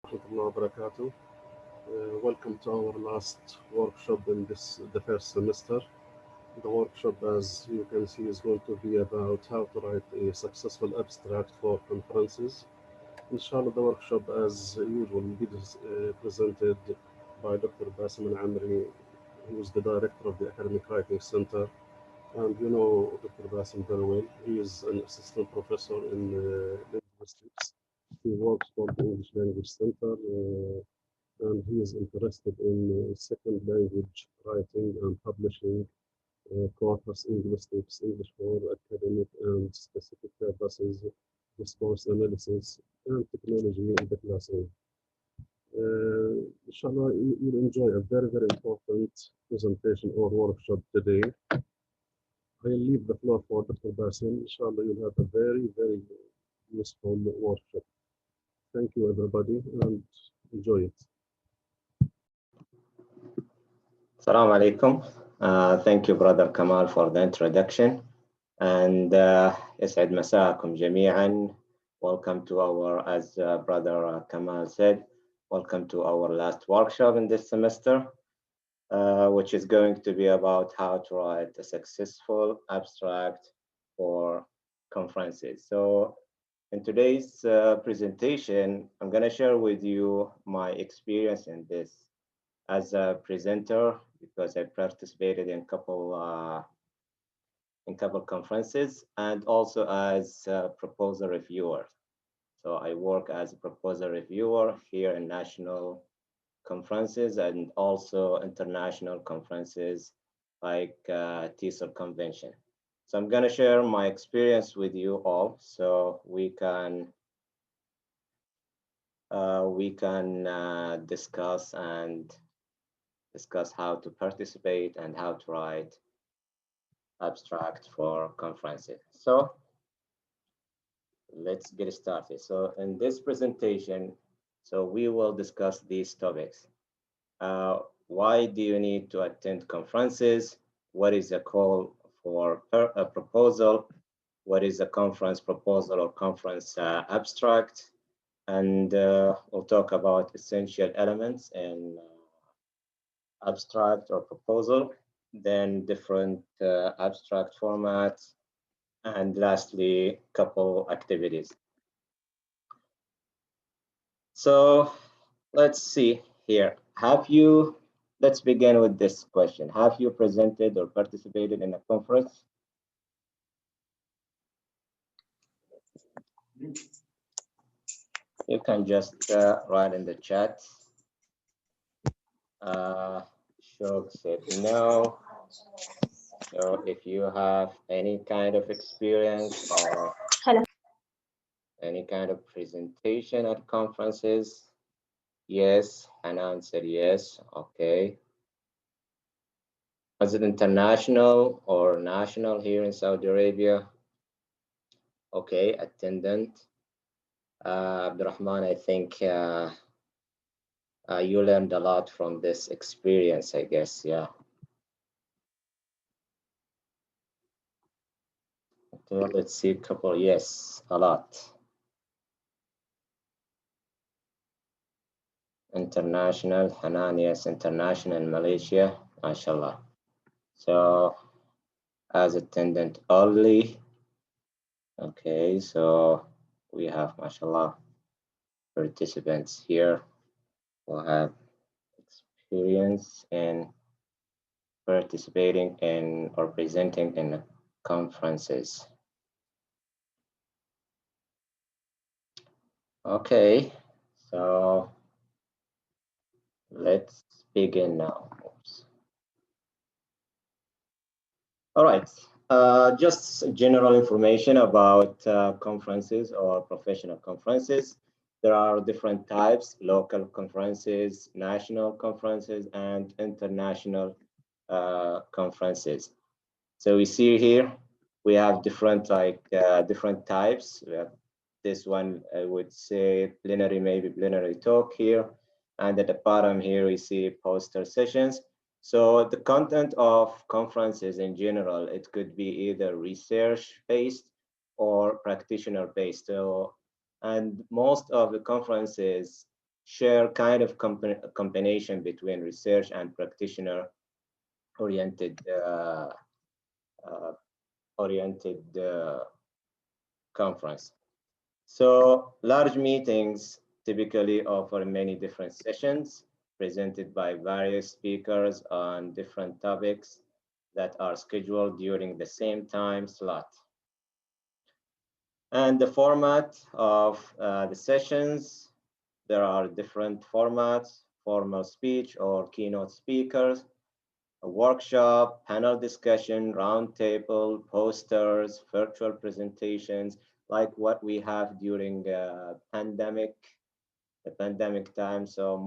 warahmatullahi wabarakatuh. Welcome to our last workshop in the first semester. The workshop, as you can see, is going to be about how to write a successful abstract for conferences. Inshallah, the workshop, as usual, will be presented by Dr. Basim Alamri, who is the director of the Academic Writing Center. And you know Dr. Basim very well. He is an assistant professor in linguistics. He works for the English Language Center, and he is interested in second language writing and publishing, corpus linguistics, English for academic and specific purposes, discourse analysis, and technology in the classroom. Inshallah, you'll enjoy a very, very important presentation or workshop today. I'll leave the floor for Dr. Basim. Inshallah, you'll have a very, very useful workshop. Thank you, everybody, and enjoy it. Assalamu alaikum. Thank you, Brother Kamal, for the introduction. And يسعد مساءكم جميعا. Welcome to our, as Brother Kamal said, welcome to our last workshop in this semester, which is going to be about how to write a successful abstract for conferences. So in today's presentation, I'm going to share with you my experience in this as a presenter, because I participated in couple conferences, and also as a proposal reviewer. So I work as a proposal reviewer here in national conferences and also international conferences like TESOL convention. So I'm going to share my experience with you all, so we can discuss how to participate and how to write abstract for conferences. So let's get started. So in this presentation, so we will discuss these topics. Why do you need to attend conferences? What is a call for a proposal? What is a conference proposal or conference abstract? And we'll talk about essential elements in abstract or proposal, then different abstract formats, and lastly, couple activities. So let's see here. Let's begin with this question. Have you presented or participated in a conference? You can just write in the chat. Shog said no. So if you have any kind of experience or any kind of presentation at conferences, yes, and answer yes, okay. Was it international or national here in Saudi Arabia? Okay, attendant. Abdurrahman, I think you learned a lot from this experience, I guess, yeah. Okay, let's see a couple, yes, a lot. International, Hanan, yes, international in Malaysia, mashallah. So as attendant only, okay, so we have, mashallah, participants here who have experience in participating in or presenting in conferences. Okay, so let's begin now. Oops. All right, just general information about conferences or professional conferences. There are different types: local conferences, national conferences, and international conferences. So we see here, we have different different types. We have this one, I would say plenary, maybe plenary talk here. And at the bottom here, we see poster sessions. So the content of conferences in general, it could be either research-based or practitioner-based. So, and most of the conferences share kind of combination between research and practitioner oriented uh, oriented conference. So large meetings typically offer many different sessions presented by various speakers on different topics that are scheduled during the same time slot. And the format of the sessions, there are different formats: formal speech or keynote speakers, a workshop, panel discussion, roundtable, posters, virtual presentations, like what we have during the pandemic time. So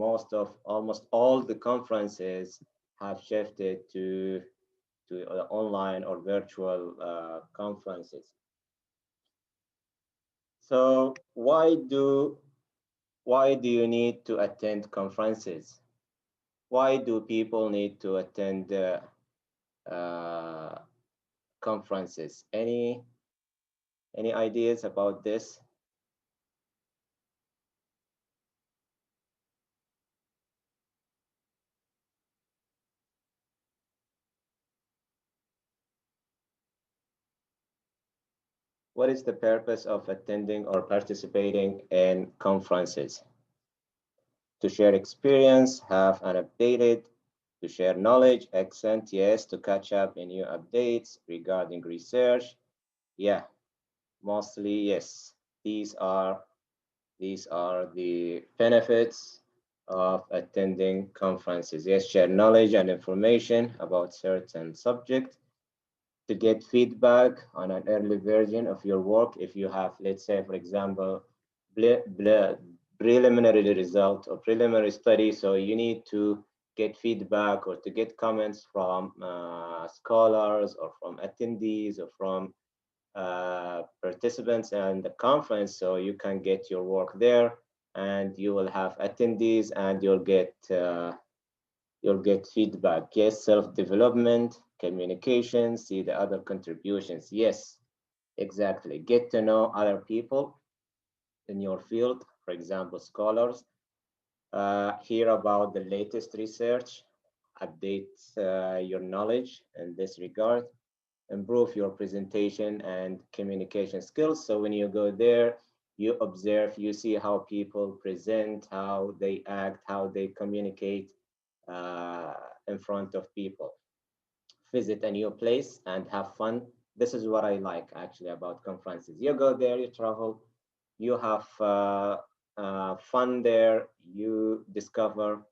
almost all the conferences have shifted to online or virtual conferences. So why do you need to attend conferences? Why do people need to attend uh, conferences? Any ideas about this? What is the purpose of attending or participating in conferences? To share experience, have an updated, to share knowledge, accent, yes, to catch up in new updates regarding research. Yeah, mostly yes. These are the benefits of attending conferences. Yes, share knowledge and information about certain subject, to get feedback on an early version of your work. If you have, let's say, for example, preliminary result or preliminary study, so you need to get feedback or to get comments from scholars or from attendees or from participants in the conference, so you can get your work there, and you will have attendees, and you'll get feedback. Yes, self-development, communication, see the other contributions. Yes, exactly. Get to know other people in your field, for example, scholars. Hear about the latest research, update your knowledge in this regard, improve your presentation and communication skills. So when you go there, you observe, you see how people present, how they act, how they communicate uh, in front of people. Visit a new place and have fun. This is what I like actually about conferences. You go there, you travel, you have fun there, you discover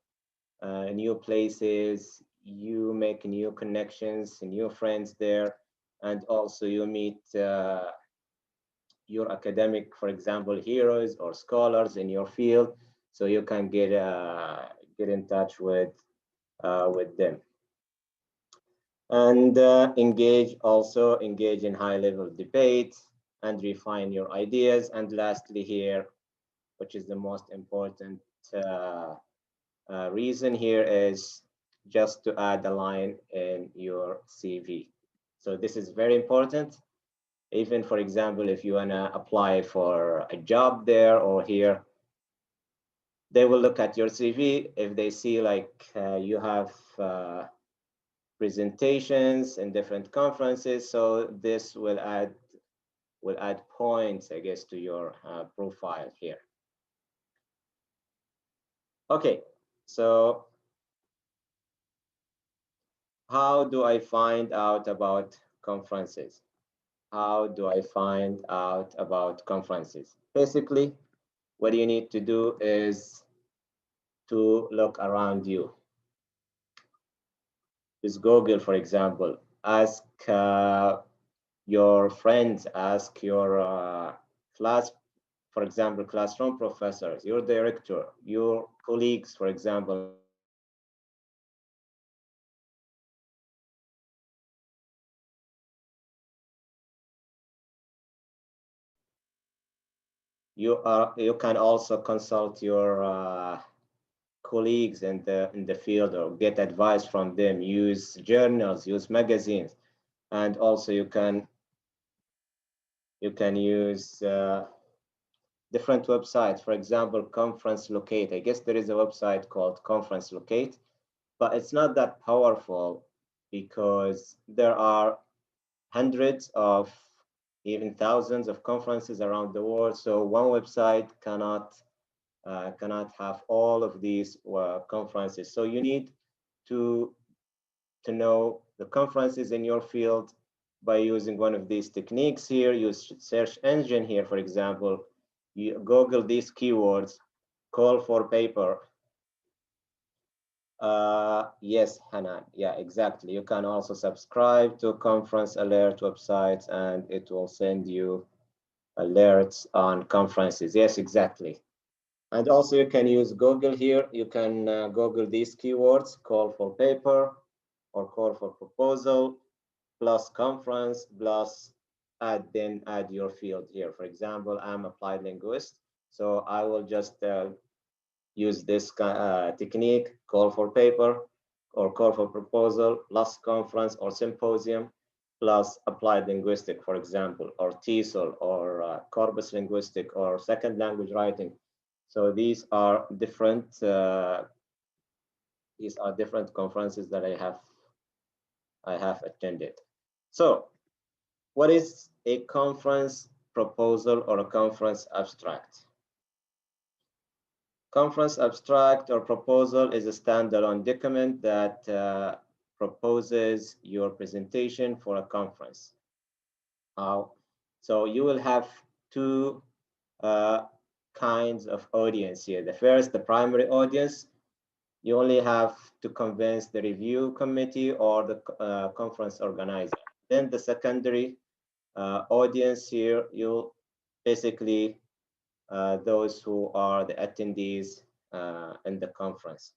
new places, you make new connections, new friends there, and also you meet your academic, for example, heroes or scholars in your field, so you can get in touch with them. And engage in high level debate and refine your ideas. And lastly here, which is the most important reason here, is just to add a line in your CV. So this is very important. Even, for example, if you wanna apply for a job there or here, they will look at your CV. If they see like you have presentations in different conferences, so this will add points, I guess, to your profile here. Okay, so how do I find out about conferences? How do I find out about conferences? Basically, what you need to do is to look around you. Just Google, for example, ask your friends, ask your class, for example, classroom professors, your director, your colleagues, for example, in your department. You can also consult your colleagues in the field or get advice from them. Use journals, use magazines, and also you can use different websites. For example, Conference Locate. I guess there is a website called Conference Locate, but it's not that powerful because there are hundreds of, even thousands of conferences around the world. So one website cannot have all of these conferences. So you need to know the conferences in your field by using one of these techniques here. Use search engine here, for example. You Google these keywords, call for paper. Yes, Hanan. Yeah, exactly. You can also subscribe to conference alert websites and it will send you alerts on conferences. Yes, exactly. And also you can use Google here. You can Google these keywords, call for paper or call for proposal, plus conference, plus add your field here. For example, I'm applied linguist. So I will just use this technique, call for paper or call for proposal, plus conference or symposium, plus applied linguistic, for example, or TESOL or corpus linguistic or second language writing. So these are different conferences that I have attended. So what is a conference proposal or a conference abstract? Conference abstract or proposal is a standalone document that proposes your presentation for a conference. So you will have two kinds of audience here. The first, the primary audience, you only have to convince the review committee or the conference organizer. Then the secondary audience here, you basically those who are the attendees in the conference.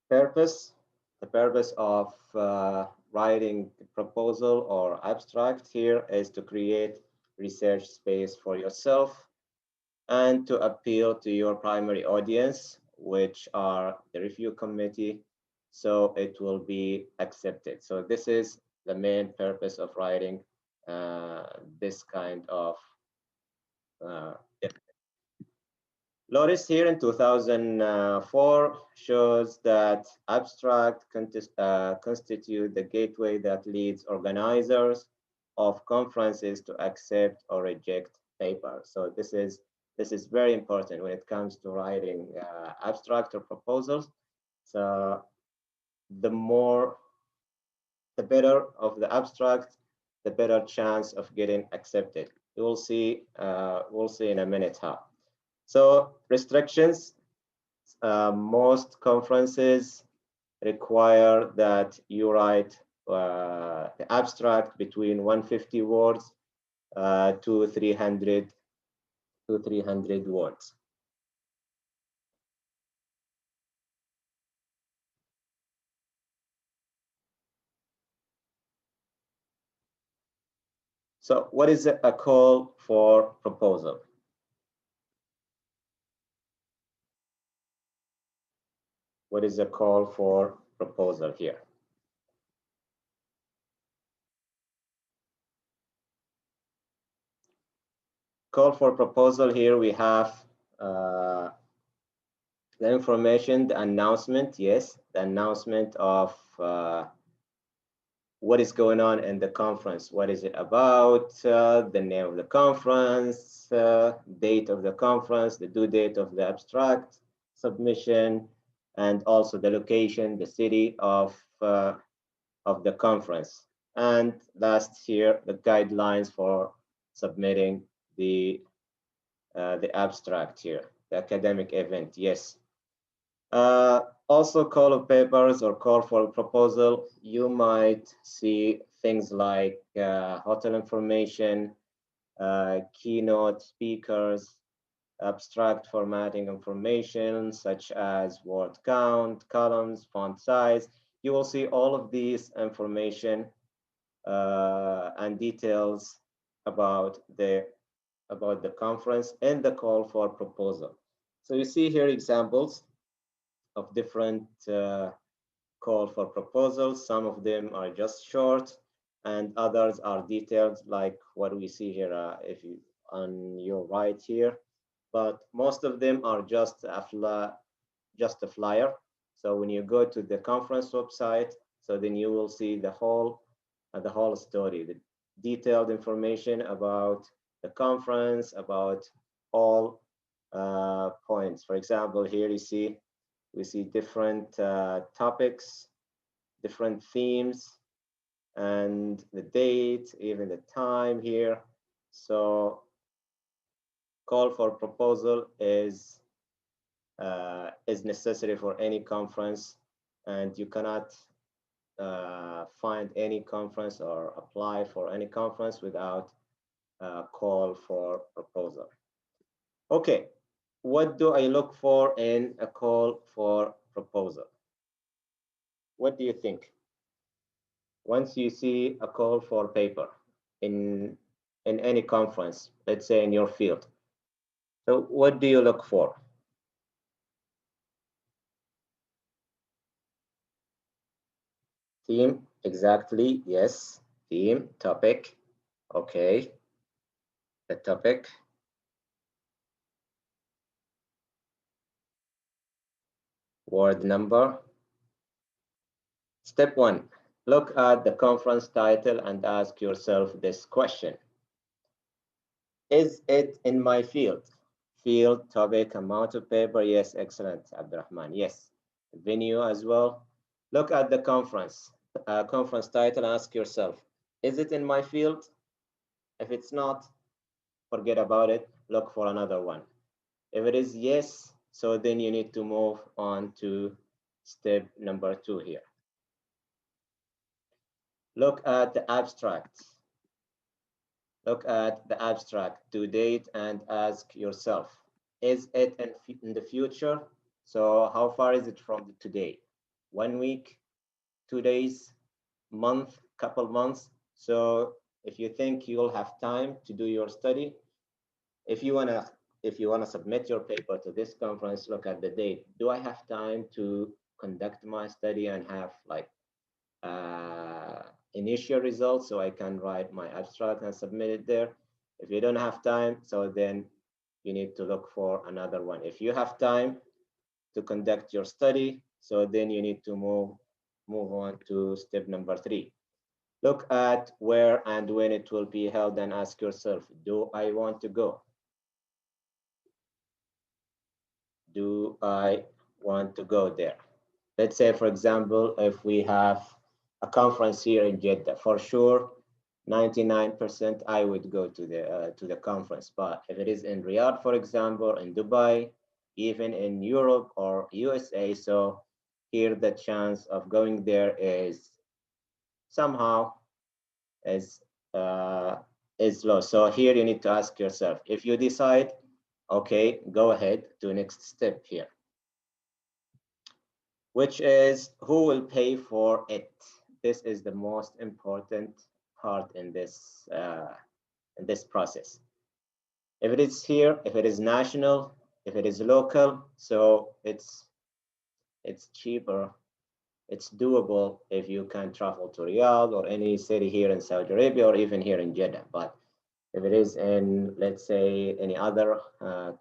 The purpose of writing a proposal or abstract here is to create research space for yourself and to appeal to your primary audience, which are the review committee, so it will be accepted. So this is the main purpose of writing this kind of Loris here in 2004 shows that abstract constitute the gateway that leads organizers of conferences to accept or reject paper. So this is very important when it comes to writing abstract or proposals. So the better of the abstract, the better chance of getting accepted. We'll see in a minute how. So restrictions, most conferences require that you write the abstract between 150 words to 300 words. So what is a call for proposal? What is a call for proposal here? Call for proposal here, we have the information, the announcement, yes, the announcement of what is going on in the conference, what is it about, the name of the conference, date of the conference, the due date of the abstract submission, and also the location, the city of the conference. And last here, the guidelines for submitting the abstract here, the academic event, yes. Also, call of papers or call for proposal, you might see things like hotel information, keynote speakers, abstract formatting information such as word count, columns, font size. You will see all of these information and details about the conference and the call for proposal. So you see here examples of different call for proposals. Some of them are just short, and others are detailed like what we see here if you on your right here, but most of them are just a flyer. So when you go to the conference website, so then you will see the whole story, the detailed information about the conference, about all points. For example, here we see different topics, different themes, and the date, even the time here. So call for proposal is necessary for any conference, and you cannot find any conference or apply for any conference without a call for proposal. Okay, what do I look for in a call for proposal? What do you think? Once you see a call for paper in any conference, let's say in your field, so what do you look for? Theme, exactly, yes. Theme, topic, okay. The topic. Word number. Step 1, look at the conference title and ask yourself this question. Is it in my field? Field, topic, amount of paper, yes, excellent, Abdurrahman, yes. Venue as well. Look at the conference title, ask yourself, is it in my field? If it's not, forget about it, look for another one. If it is yes, so then you need to move on to step number 2 here. Look at the abstract. Look at the abstract, due date, and ask yourself, is it in the future? So how far is it from today? 1 week, 2 days, month, couple months? So if you think you'll have time to do your study, if you wanna submit your paper to this conference, look at the date. Do I have time to conduct my study and have like initial results so I can write my abstract and submit it there? If you don't have time, so then you need to look for another one. If you have time to conduct your study, so then you need to move on to step number 3. Look at where and when it will be held and ask yourself, do I want to go? Do I want to go there? Let's say, for example, if we have a conference here in Jeddah, for sure, 99% I would go to the conference. But if it is in Riyadh, for example, in Dubai, even in Europe or USA, so here the chance of going there is somehow is low. So here you need to ask yourself, if you decide, okay, go ahead to next step here, which is who will pay for it. This is the most important part in this process. If it is here, if it is national, if it is local, so it's cheaper, it's doable if you can travel to Riyadh or any city here in Saudi Arabia or even here in Jeddah. But if it is in, let's say, any other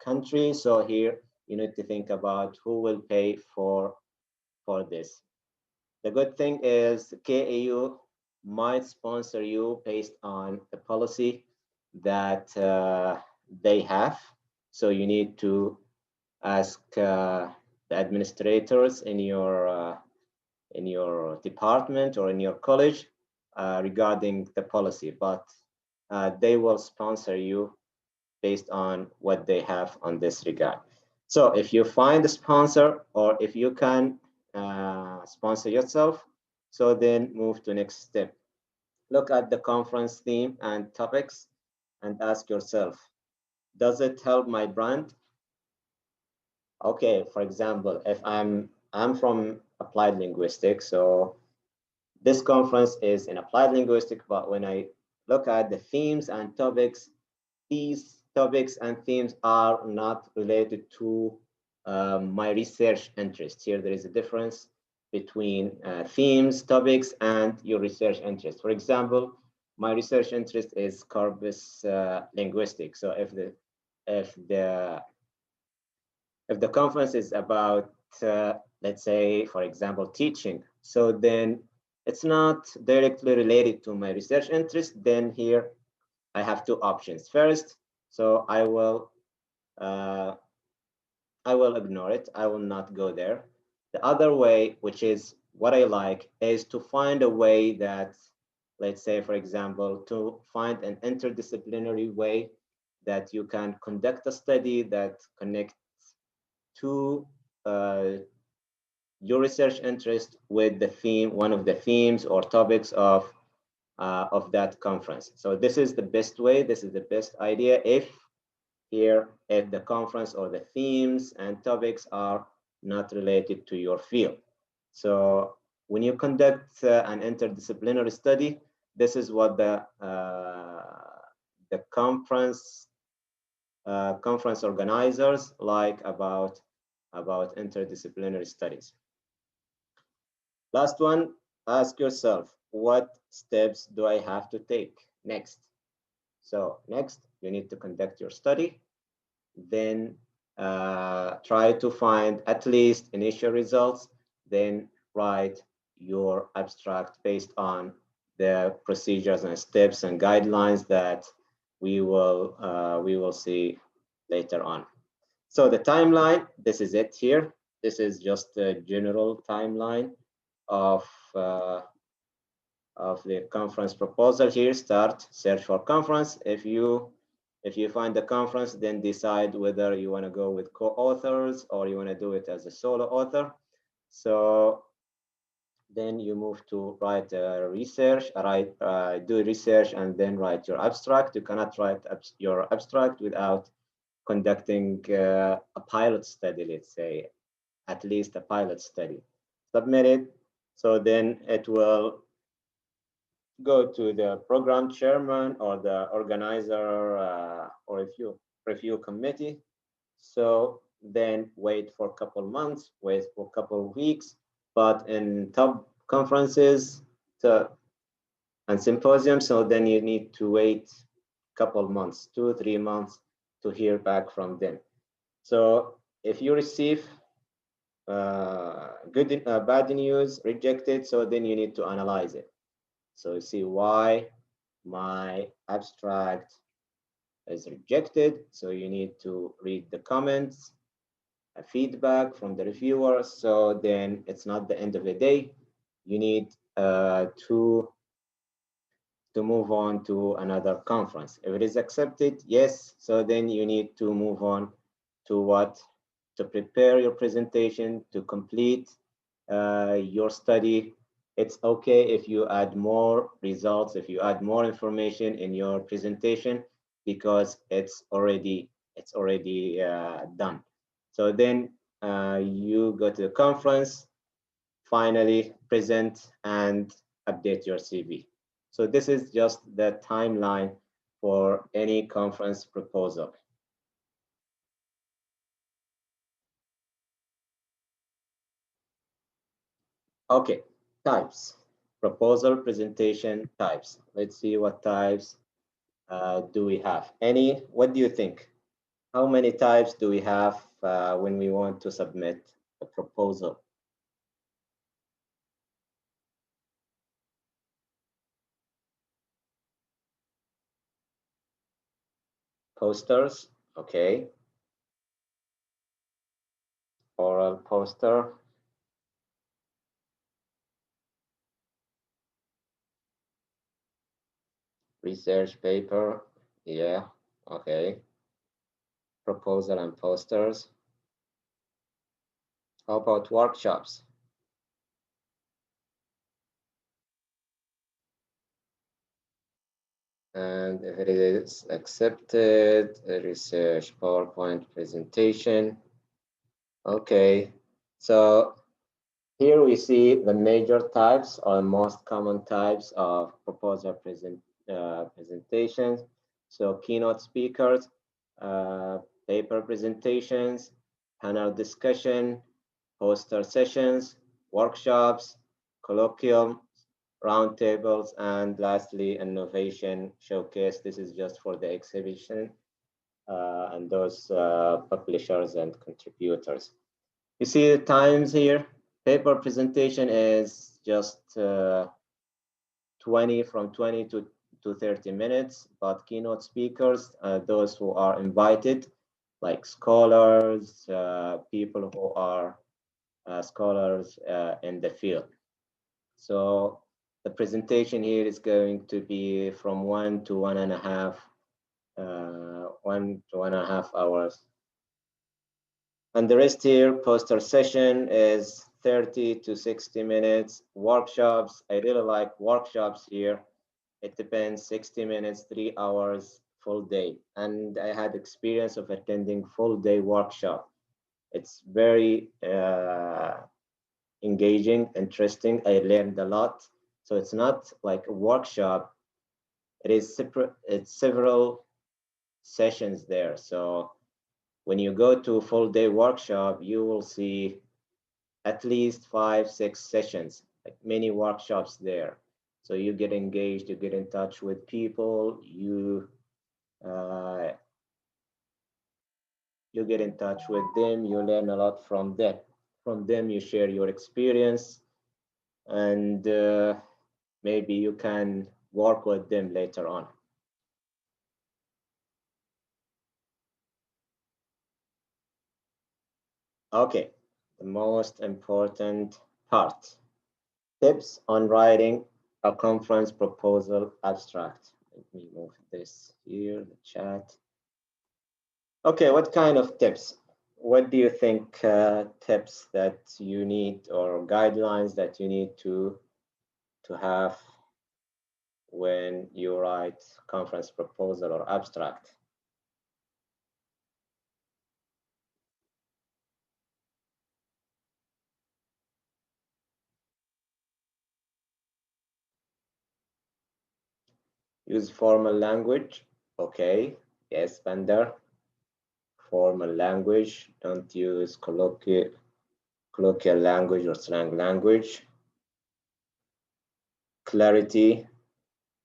country, so here you need to think about who will pay for this. The good thing is KAU might sponsor you based on the policy that they have. So you need to ask the administrators in your department or in your college regarding the policy, but they will sponsor you based on what they have on this regard. So if you find a sponsor or if you can sponsor yourself, so then move to next step. Look at the conference theme and topics and ask yourself, does it help my brand? Okay, for example, if I'm from applied linguistics, so this conference is in applied linguistics, but when I look at the themes and topics, these topics and themes are not related to my research interests. Here there is a difference. between themes, topics, and your research interest. For example, my research interest is corpus linguistics. So if the conference is about, let's say, for example, teaching, so then it's not directly related to my research interest, then here I have two options. First, so I will ignore it. I will not go there. The other way, which is what I like, is to find a way that, let's say, for example, to find an interdisciplinary way that you can conduct a study that connects to your research interest with the theme, one of the themes or topics of that conference. So this is the best way. This is the best idea if the conference or the themes and topics are not related to your field. So when you conduct an interdisciplinary study, this is what the conference organizers like about interdisciplinary studies. Last one, ask yourself, what steps do I have to take next? So next, you need to conduct your study. Then try to find at least initial results. Then write your abstract based on the procedures and steps and guidelines that we will see later on. So the timeline, this is it here. This is just a general timeline of the conference proposal here. Start, search for conference. If you find the conference, then decide whether you want to go with co-authors or you want to do it as a solo author. So then you move to write research, do research, and then write your abstract. You cannot write your abstract without conducting a pilot study, let's say, at least a pilot study. Submit it. So then it will go to the program chairman or the organizer or review committee. So then wait for a couple months, wait for a couple of weeks. But in top conferences and symposiums, so then you need to wait a couple months, 2-3 months to hear back from them. So if you receive bad news, rejected, so then you need to analyze it. So you see why my abstract is rejected. So you need to read the comments, feedback from the reviewers. So then it's not the end of the day. You need to move on to another conference. If it is accepted, yes. So then you need to move on to what? To prepare your presentation, to complete your study. It's okay if you add more results, if you add more information in your presentation, because it's already done. So then you go to the conference, finally present and update your CV. So this is just the timeline for any conference proposal. Okay, types, proposal presentation types. Let's see what types do we have. What do you think? How many types do we have when we want to submit a proposal? Posters, okay. Oral poster. Research paper, yeah, okay. Proposal and posters. How about workshops? And if it is accepted, a research PowerPoint presentation. Okay, so here we see the major types or most common types of proposal presentations. So keynote speakers, paper presentations, panel discussion, poster sessions, workshops, colloquium, roundtables, and lastly, innovation showcase. This is just for the exhibition and those publishers and contributors. You see the times here. Paper presentation is just 20 to 30 minutes, but keynote speakers, those who are invited, like scholars, people who are scholars in the field. So the presentation here is going to be from 1 to 1.5 hours. And the rest here, poster session is 30 to 60 minutes. Workshops, I really like workshops here. It depends, 60 minutes, 3 hours, full day. And I had experience of attending full day workshop. It's very engaging, interesting. I learned a lot. So it's not like a workshop. It is separate. It's several sessions there. So when you go to a full day workshop, you will see at least 5, 6 sessions, like many workshops there. So you get engaged, you get in touch with people, you get in touch with them, you learn a lot from them. From them, you share your experience, and maybe you can work with them later on. Okay, the most important part. Tips on writing a conference proposal abstract. Let me move this here, the chat. Okay, what kind of tips? What do you think tips that you need or guidelines that you need to have when you write conference proposal or abstract? Use formal language. Okay, yes, Bender. Formal language. Don't use colloquial language or slang language. Clarity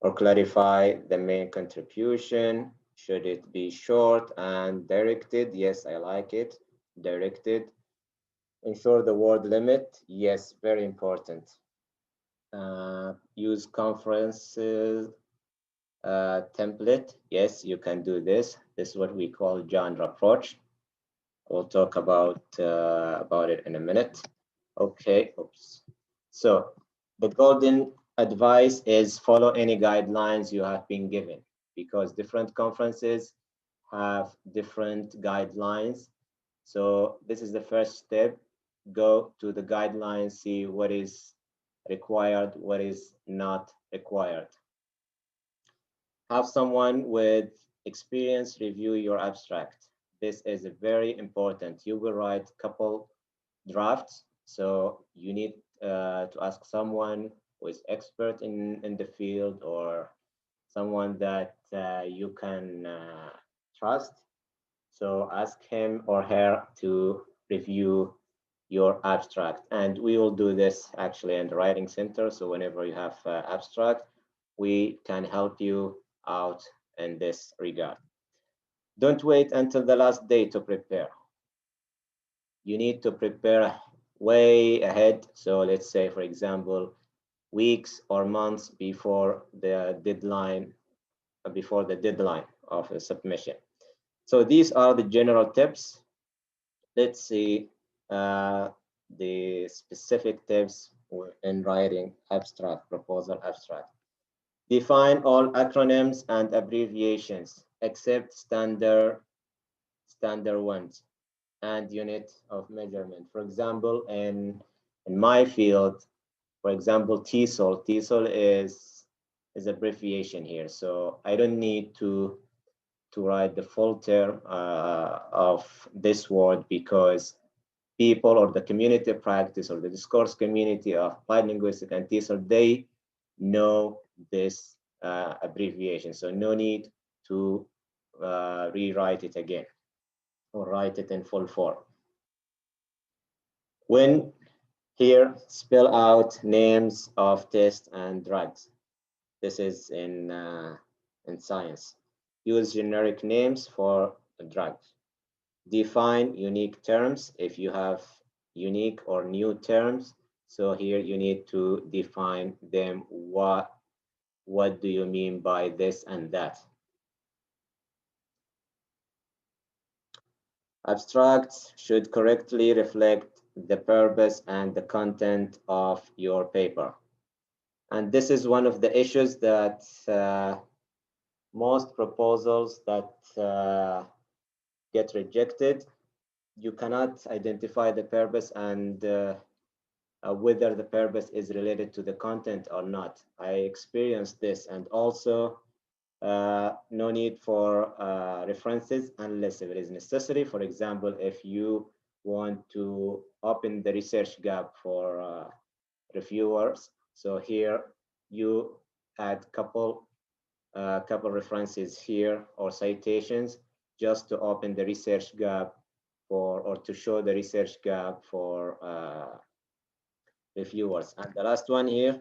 or clarify the main contribution. Should it be short and directed? Yes, I like it. Directed. Ensure the word limit. Yes, very important. Use conferences template. Yes, you can do this. This is what we call genre approach. We'll talk about it in a minute. Okay, oops. So the golden advice is follow any guidelines you have been given, because different conferences have different guidelines. So this is the first step. Go to the guidelines, see what is required, what is not required. Have someone with experience review your abstract. This is very important. You will write a couple drafts, so you need to ask someone who is expert in the field or someone that you can trust. So ask him or her to review your abstract. And we will do this actually in the writing center. So whenever you have abstract, we can help you out in this regard. Don't wait until the last day to prepare. You need to prepare way ahead. So let's say, for example, weeks or months before the deadline of a submission. So these are the general tips. Let's see the specific tips in writing abstract, proposal abstract. Define all acronyms and abbreviations except standard ones and unit of measurement. For example, in my field, for example, TESOL is abbreviation here. So I don't need to write the full term of this word, because people or the community practice or the discourse community of applied linguistics and TESOL, they know this abbreviation. So no need to rewrite it again or write it in full form. When Here, spell out names of tests and drugs. This is in science. Use generic names for drugs. Define unique terms if you have unique or new terms. So here you need to define them. What do you mean by this and that? Abstracts should correctly reflect the purpose and the content of your paper. And this is one of the issues that most proposals that get rejected, you cannot identify the purpose and whether the purpose is related to the content or not. I experienced this, and also no need for references unless if it is necessary. For example, if you want to open the research gap for reviewers, so here you add couple references here or citations just to open the research gap for, or to show the research gap for reviewers. And the last one here,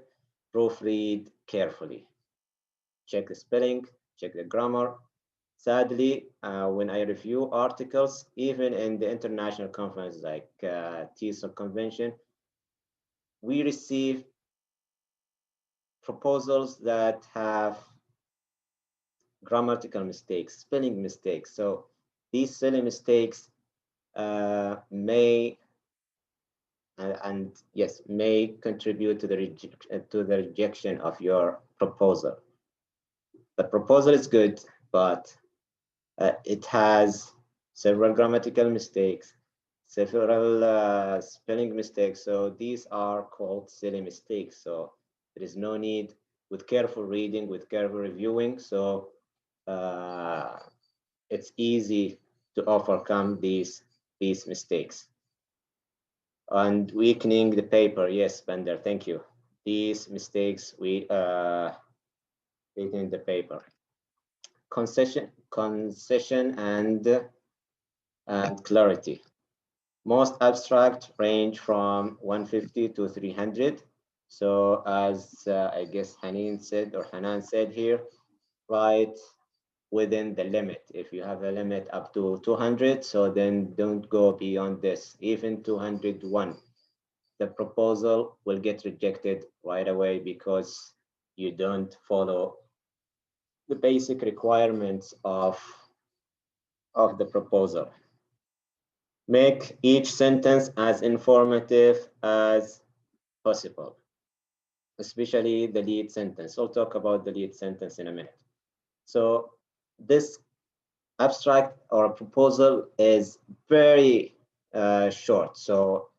proofread carefully. Check the spelling, check the grammar. Sadly, when I review articles, even in the international conference like TESOL convention, we receive proposals that have grammatical mistakes, spelling mistakes. So these silly mistakes may and yes, may contribute to the rejection of your proposal. The proposal is good, but it has several grammatical mistakes, several spelling mistakes. So these are called silly mistakes. So there is no need, with careful reading, with careful reviewing. So it's easy to overcome these mistakes. And weakening the paper, yes, Bender, thank you. These mistakes we weaken the paper. Concession and clarity. Most abstract range from 150 to 300. So as I guess Hanan said here, write within the limit. If you have a limit up to 200, so then don't go beyond this. Even 201, the proposal will get rejected right away because you don't follow the basic requirements of the proposal. Make each sentence as informative as possible, especially the lead sentence. I'll talk about the lead sentence in a minute. So this abstract or proposal is very short. So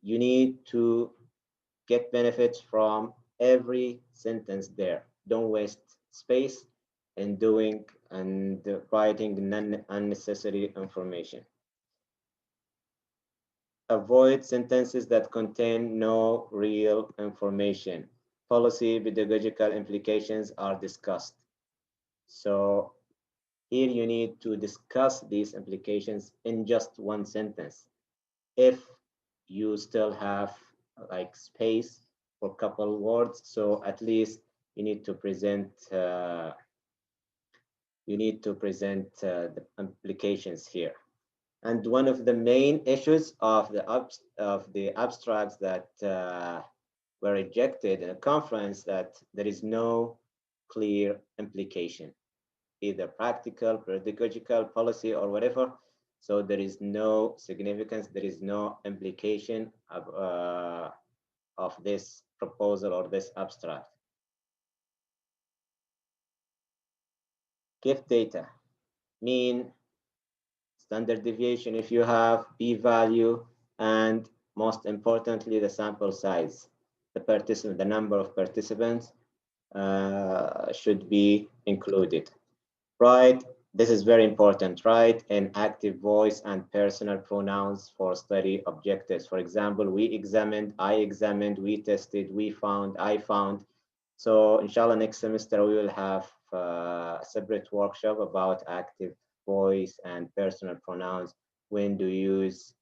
you need to get benefits from every sentence there. Don't waste space in doing and writing unnecessary information. Avoid sentences that contain no real information. Policy pedagogical implications are discussed. So here you need to discuss these implications in just one sentence. If you still have like space for a couple words, so at least you need to present the implications here. And one of the main issues of the abstracts that were rejected in a conference, that there is no clear implication, either practical, pedagogical, policy, or whatever. So there is no significance, there is no implication of this proposal or this abstract. Give data, mean, standard deviation if you have, p-value, and most importantly, the sample size. The number of participants should be included. Right, this is very important, right? In active voice and personal pronouns for study objectives. For example, we examined, I examined, we tested, we found, I found. So inshallah, next semester we will have a separate workshop about active voice and personal pronouns, when to use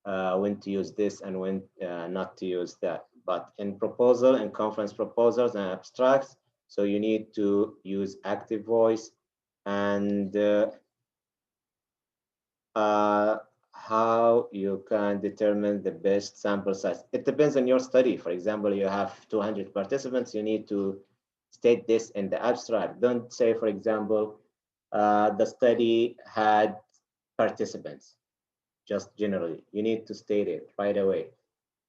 when to use this and when not to use that. But in proposal and conference proposals and abstracts, so you need to use active voice and how you can determine the best sample size. It depends on your study. For example, you have 200 participants, you need to state this in the abstract. Don't say, for example, the study had participants, just generally. You need to state it right away.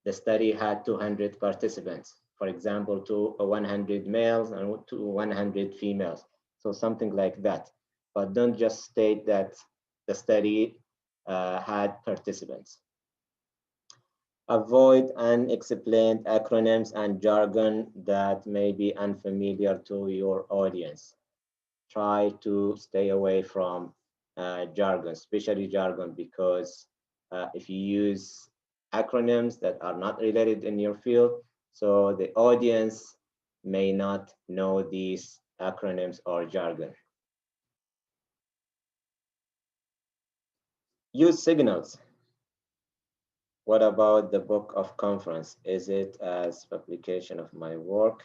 The study had 200 participants, for example, to 100 males and to 100 females. So something like that. But don't just state that the study had participants. Avoid unexplained acronyms and jargon that may be unfamiliar to your audience. Try to stay away from jargon, especially jargon, because if you use acronyms that are not related in your field, so the audience may not know these acronyms or jargon. Use signals. What about the book of conference? Is it as publication of my work?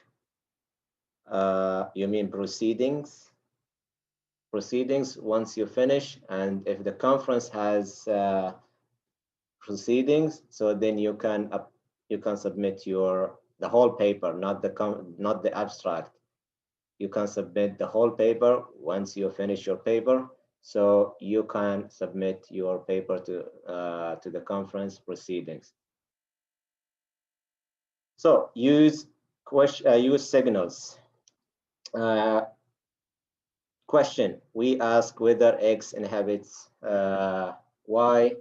You mean proceedings? Proceedings once you finish, and if the conference has proceedings, so then you can submit the whole paper, not the abstract. You can submit the whole paper once you finish your paper, so you can submit your paper to the conference proceedings. So use signals. Question: we ask whether X inhabits Y.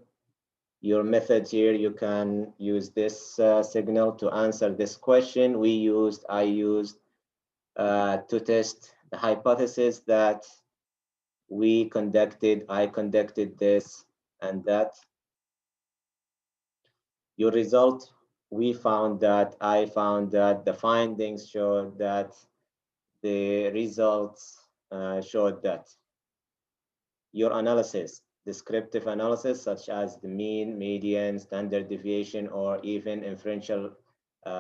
Your method here, you can use this signal to answer this question. I used to test the hypothesis that I conducted this and that. Your result, I found that the findings showed that the results showed that. Your analysis, descriptive analysis, such as the mean, median, standard deviation, or even inferential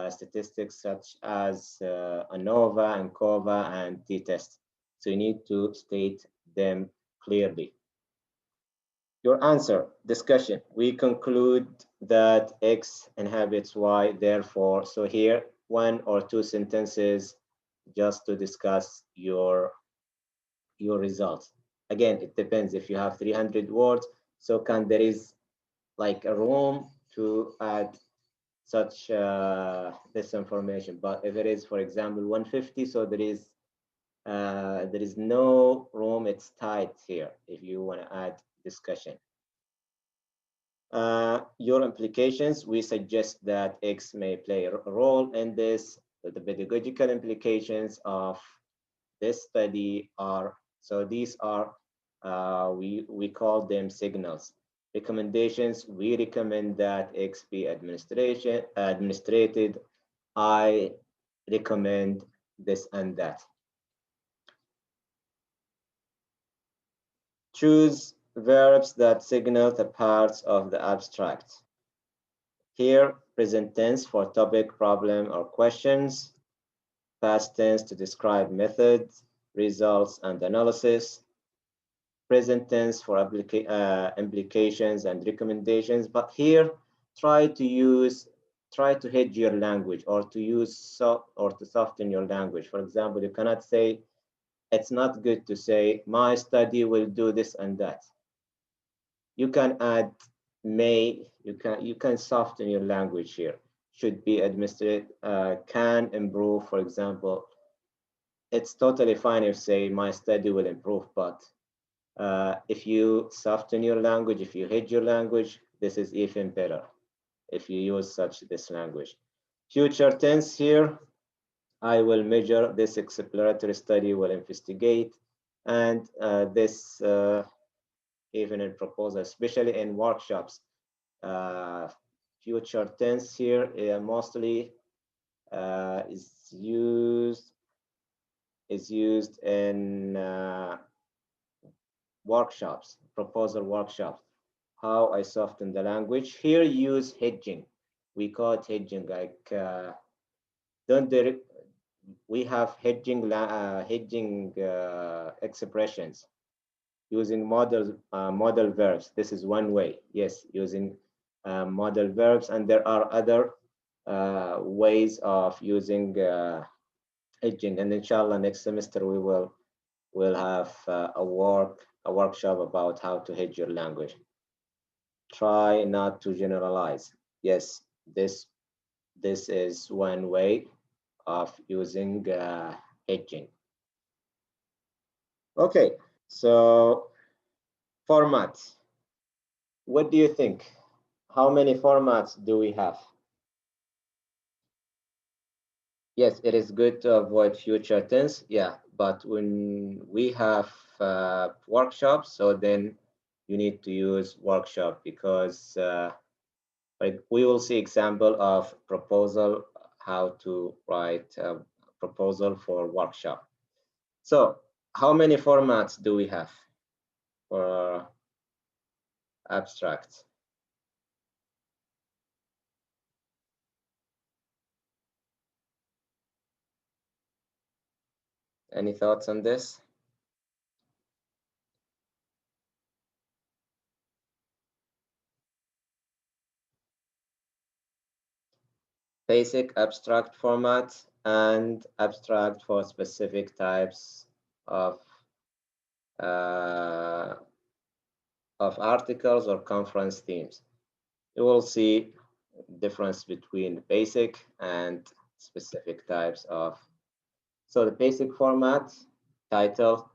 statistics such as ANOVA, ANCOVA, and t-test. So you need to state them clearly. Your answer, discussion. We conclude that X inhabits Y, therefore. So here, 1 or 2 sentences just to discuss your results. Again, it depends. If you have 300 words, so there is like a room to add such this information. But if it is, for example, 150, so there is no room. It's tight here if you want to add discussion. Your implications, we suggest that X may play a role in this. The pedagogical implications of this study are, so these are, we call them signals. Recommendations, we recommend that X be administrated. I recommend this and that. Choose verbs that signal the parts of the abstract. Here, present tense for topic, problem, or questions. Past tense to describe methods, results, and analysis. Present tense for implications and recommendations. But here, try to hedge your language, or to soften your language. For example, you cannot say, it's not good to say, my study will do this and that. You can add may, you can soften your language here. Should be administered, can improve, for example. It's totally fine if say my study will improve, but if you soften your language, if you hedge your language, this is even better if you use this language. Future tense here, I will measure, this exploratory study will investigate, and this even in proposal, especially in workshops. Future tense here mostly is used in workshops, proposal workshops. how I soften the language. Here, use hedging. We call it hedging, like don't we have hedging expressions using model verbs. This is one way. Yes, using model verbs, and there are other ways of using hedging. And inshallah, next semester we'll have a workshop about how to hedge your language. Try not to generalize. Yes, this is one way of using hedging. Okay, so formats. What do you think? How many formats do we have? Yes, it is good to avoid future tense. Yeah, but when we have workshops, so then you need to use workshop, because like we will see example of proposal, how to write a proposal for workshop. So how many formats do we have for abstract? Any thoughts on this? Basic, abstract format, and abstract for specific types of articles or conference themes. You will see difference between basic and specific types of. So the basic format: title,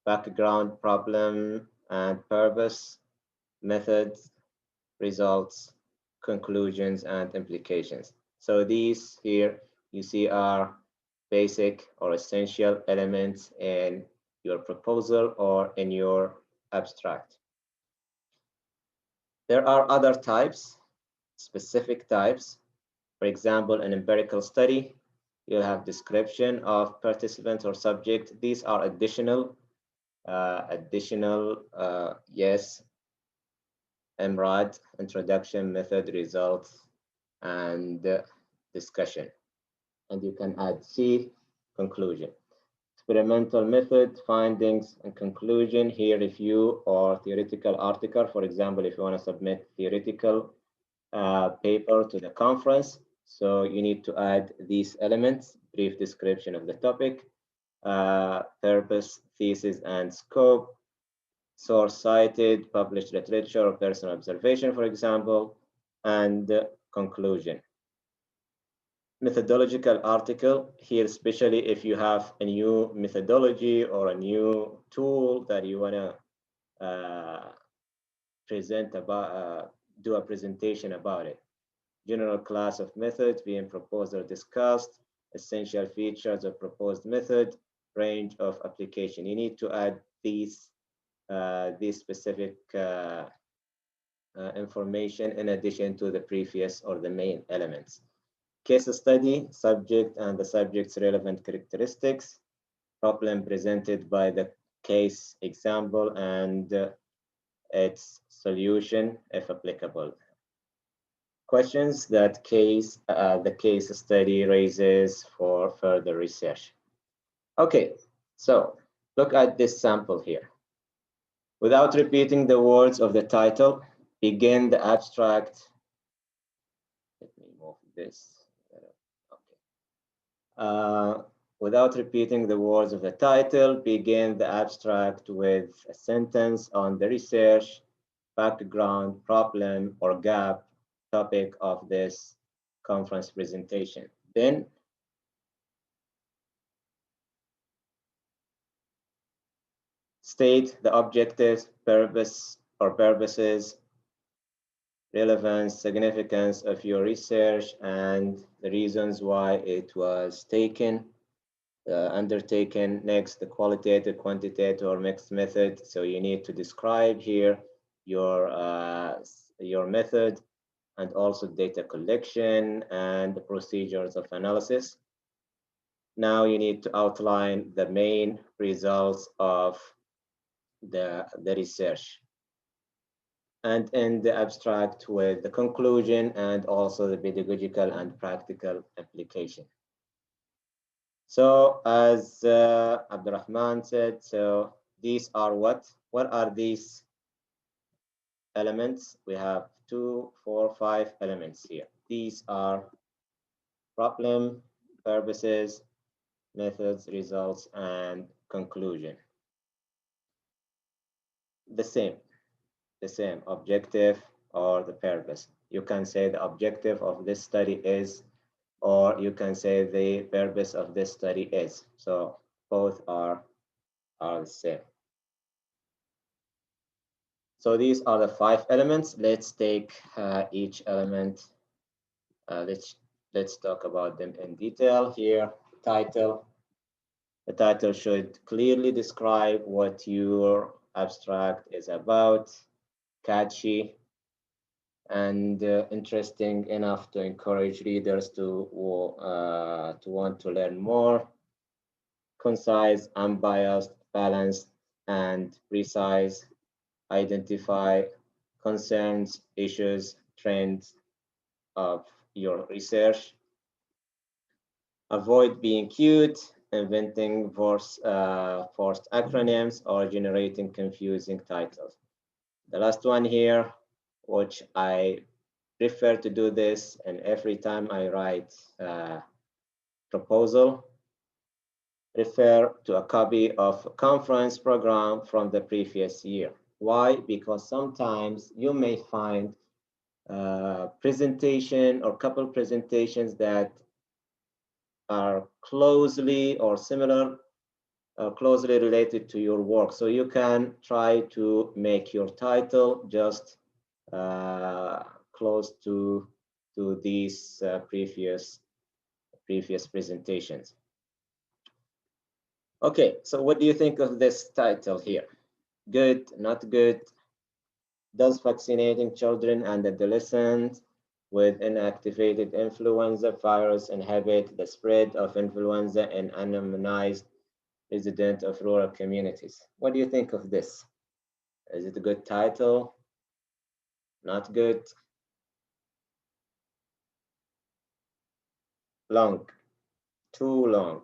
background, problem and purpose, methods, results, conclusions, and implications. So these here you see are basic or essential elements in your proposal or in your abstract. There are other types, specific types. For example, an empirical study, you'll have description of participant or subject. These are additional, yes, MRAD, introduction, method, results, and discussion. And you can add C, conclusion. Experimental method, findings, and conclusion. Here, review or theoretical article. For example, if you want to submit theoretical paper to the conference, so you need to add these elements: brief description of the topic, purpose, thesis, and scope, source cited, published literature or personal observation, for example, and conclusion. Methodological article, here especially if you have a new methodology or a new tool that you want to present about, do a presentation about it. General class of methods being proposed or discussed, essential features of proposed method, range of application. You need to add these specific information in addition to the previous or the main elements. Case study, subject and the subject's relevant characteristics, problem presented by the case example and its solution if applicable. Questions that the case study raises for further research. Okay, so look at this sample here. Without repeating the words of the title, begin the abstract. Let me move this. Okay. Without repeating the words of the title, begin the abstract with a sentence on the research, background, problem, or gap topic of this conference presentation. Then state the objectives, purpose or purposes, relevance, significance of your research, and the reasons why it was undertaken. Next, the qualitative, quantitative, or mixed method. So you need to describe here your method and also data collection and the procedures of analysis. Now you need to outline the main results of the research. and end the abstract with the conclusion and also the pedagogical and practical application. So as Abdurrahman said, so these are what are these elements? We have 2, 4, 5 elements here. These are problem, purposes, methods, results, and conclusion. The same objective or the purpose. You can say the objective of this study is, or you can say the purpose of this study is. So both are the same. So these are the 5 elements. Let's take each element. Let's talk about them in detail here. Title. The title should clearly describe what your abstract is about. Catchy and interesting enough to encourage readers to want to learn more. Concise, unbiased, balanced, and precise. Identify concerns, issues, trends of your research. Avoid being cute, inventing forced acronyms, or generating confusing titles. The last one here, which I prefer to do this, and every time I write a proposal, refer to a copy of a conference program from the previous year. Why? Because sometimes you may find presentation or couple presentations that are closely or similar, closely related to your work. So you can try to make your title just close to these previous presentations. Okay, so what do you think of this title here? Good, not good? Does vaccinating children and adolescents with inactivated influenza virus inhibit the spread of influenza in anonymized residents of rural communities? What do you think of this? Is it a good title? Not good? Long, too long.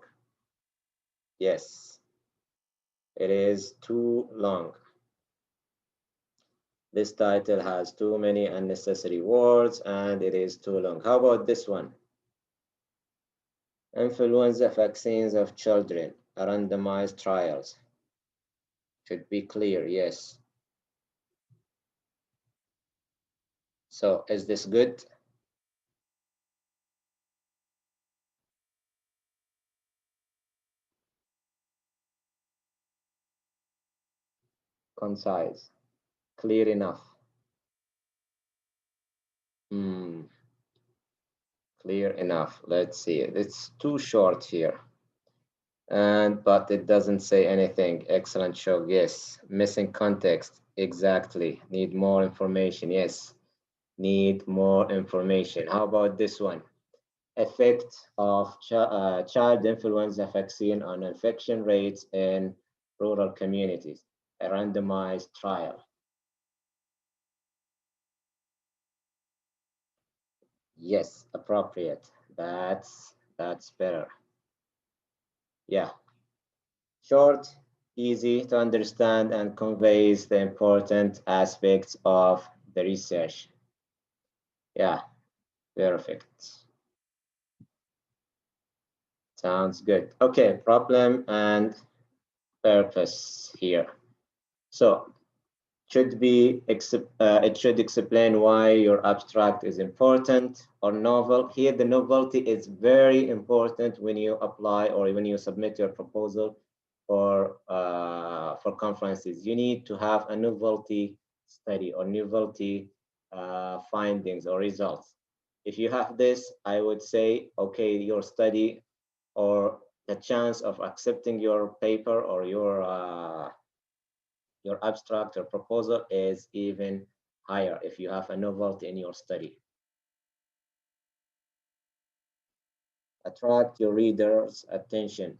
Yes, it is too long. This title has too many unnecessary words and it is too long. How about this one? Influenza vaccines of children, randomized trials. Should be clear, yes. So is this good? Concise, clear enough. Clear enough. Let's see. It's too short here. But it doesn't say anything. Excellent show. Yes. Missing context. Exactly. Need more information. Yes. Need more information. How about this one? Effect of child influenza vaccine on infection rates in rural communities. A randomized trial. Yes, appropriate. That's better. Yeah. Short, easy to understand, and conveys the important aspects of the research. Yeah, perfect. Sounds good. Okay, problem and purpose here. So it should explain why your abstract is important or novel. Here, the novelty is very important when you apply or when you submit your proposal for conferences. You need to have a novelty study or novelty findings or results. If you have this, I would say, okay, your study or the chance of accepting your paper or your abstract or proposal is even higher if you have a novelty in your study. Attract your readers' attention.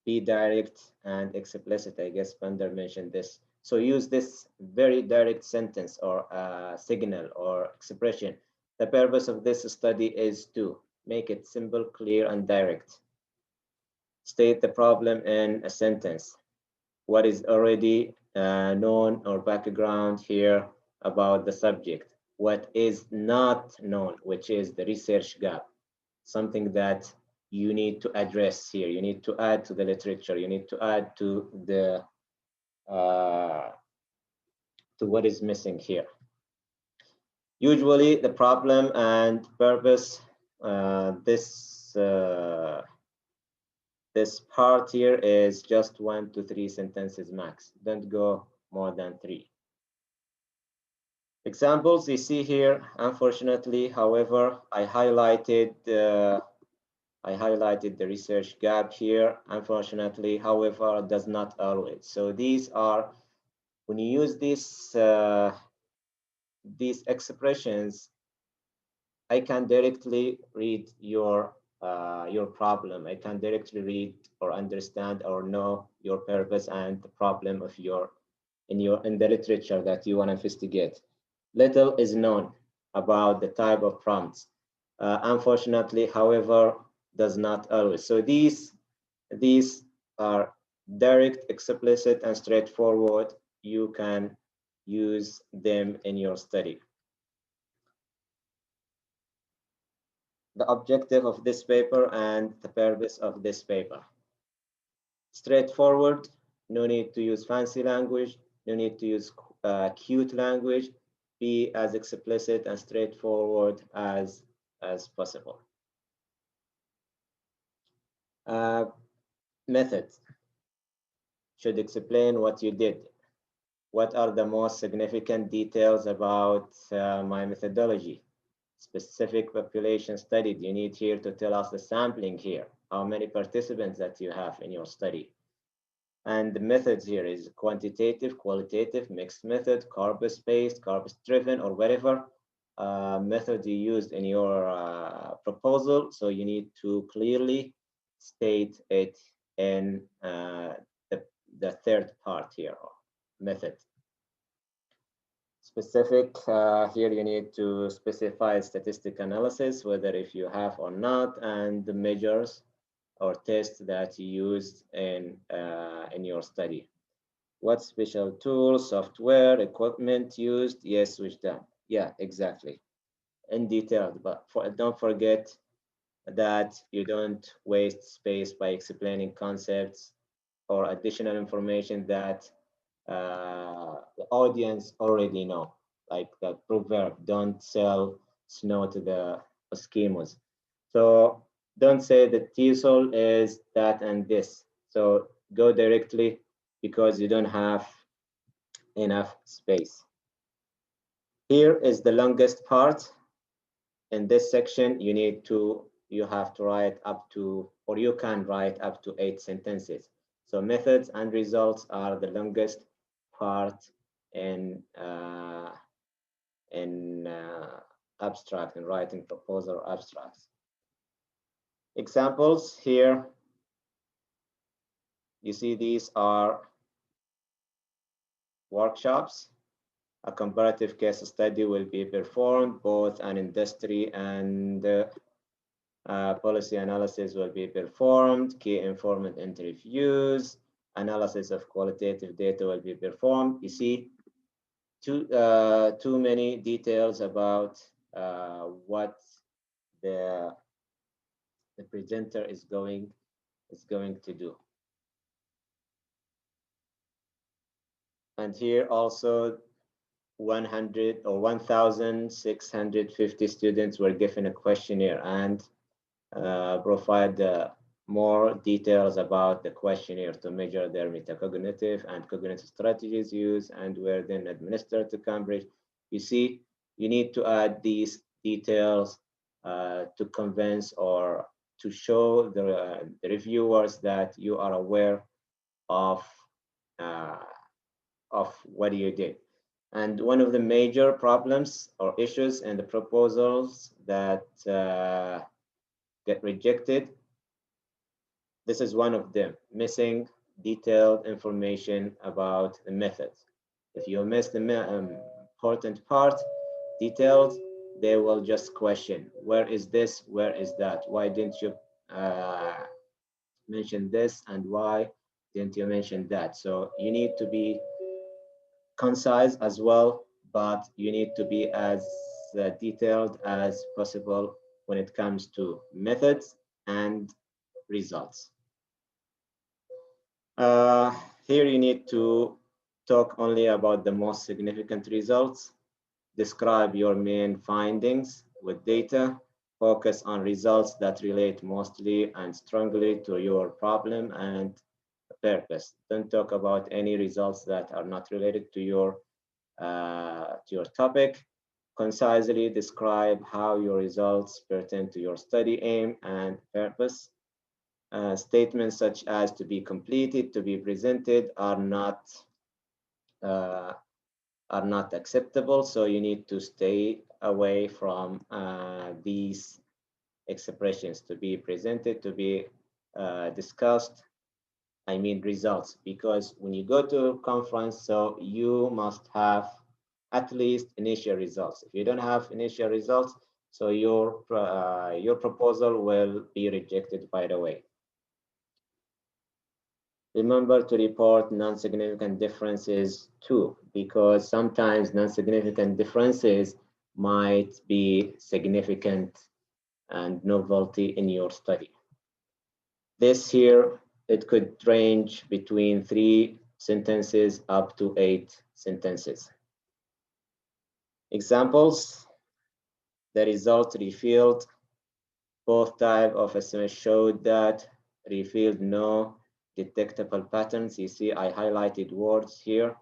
Be direct and explicit. I guess Pander mentioned this So use this very direct sentence or signal or expression. The purpose of this study is to make it simple, clear, and direct. State the problem in a sentence. What is already known or background here about the subject? What is not known, which is the research gap, something that you need to address here. You need to add to the literature. You need to add to the to what is missing here. Usually, the problem and purpose. This part here is just 1 to 3 sentences max. Don't go more than 3. Examples you see here, unfortunately, however, I highlighted the research gap here. Unfortunately, however, does not always. So these are, when you use these expressions, I can directly read your problem. I can directly read or understand or know your purpose and the problem of in the literature that you want to investigate. Little is known about the type of prompts. Unfortunately, however, does not always. So these are direct, explicit, and straightforward. You can use them in your study. The objective of this paper and the purpose of this paper. Straightforward, no need to use fancy language, no need to use cute language. Be as explicit and straightforward as possible. Method should explain what you did. What are the most significant details about my methodology? Specific population studied. You need here to tell us the sampling here, how many participants that you have in your study. And the methods here is quantitative, qualitative, mixed method, corpus-based, corpus-driven, or whatever method you used in your proposal. So you need to clearly state it in the third part here, method. Specific, here you need to specify statistic analysis, whether if you have or not, and the measures or tests that you used in your study. What special tools, software, equipment used? Yes, which done. Yeah, exactly. In detail, but don't forget that you don't waste space by explaining concepts or additional information that the audience already know, like the proverb, don't sell snow to the Eskimos. So don't say that TESOL is that and this. So go directly because you don't have enough space. Here is the longest part. In this section, you have to write up to, or you can write up to 8 sentences. So methods and results are the longest part in abstract and writing proposal abstracts. Examples here, you see these are workshops. A comparative case study will be performed, both an industry and policy analysis will be performed, key informant interviews, analysis of qualitative data will be performed. You see too many details about what the presenter is going to do. And here also 100 or 1,650 students were given a questionnaire and provide more details about the questionnaire to measure their metacognitive and cognitive strategies used and were then administered to Cambridge. You see, you need to add these details to convince or to show the reviewers that you are aware of what you did. And one of the major problems or issues in the proposals that get rejected, this is one of them, missing detailed information about the methods. If you miss the important part, detailed, they will just question, where is this, where is that? Why didn't you mention this, and why didn't you mention that? So you need to be concise as well, but you need to be as detailed as possible when it comes to methods and results. Here you need to talk only about the most significant results. Describe your main findings with data. Focus on results that relate mostly and strongly to your problem and purpose. Don't talk about any results that are not related to your topic. Concisely describe how your results pertain to your study aim and purpose. Statements such as to be completed, to be presented uh, are not acceptable. So you need to stay away from these expressions: to be presented, to be discussed. I mean results, because when you go to a conference, so you must have at least initial results. If you don't have initial results, so your proposal will be rejected by the way. Remember to report non-significant differences too, because sometimes non-significant differences might be significant and novelty in your study. This here, it could range between 3 sentences up to 8 sentences. Examples: the result revealed both type of SMS showed that, revealed no detectable patterns. You see, I highlighted words here.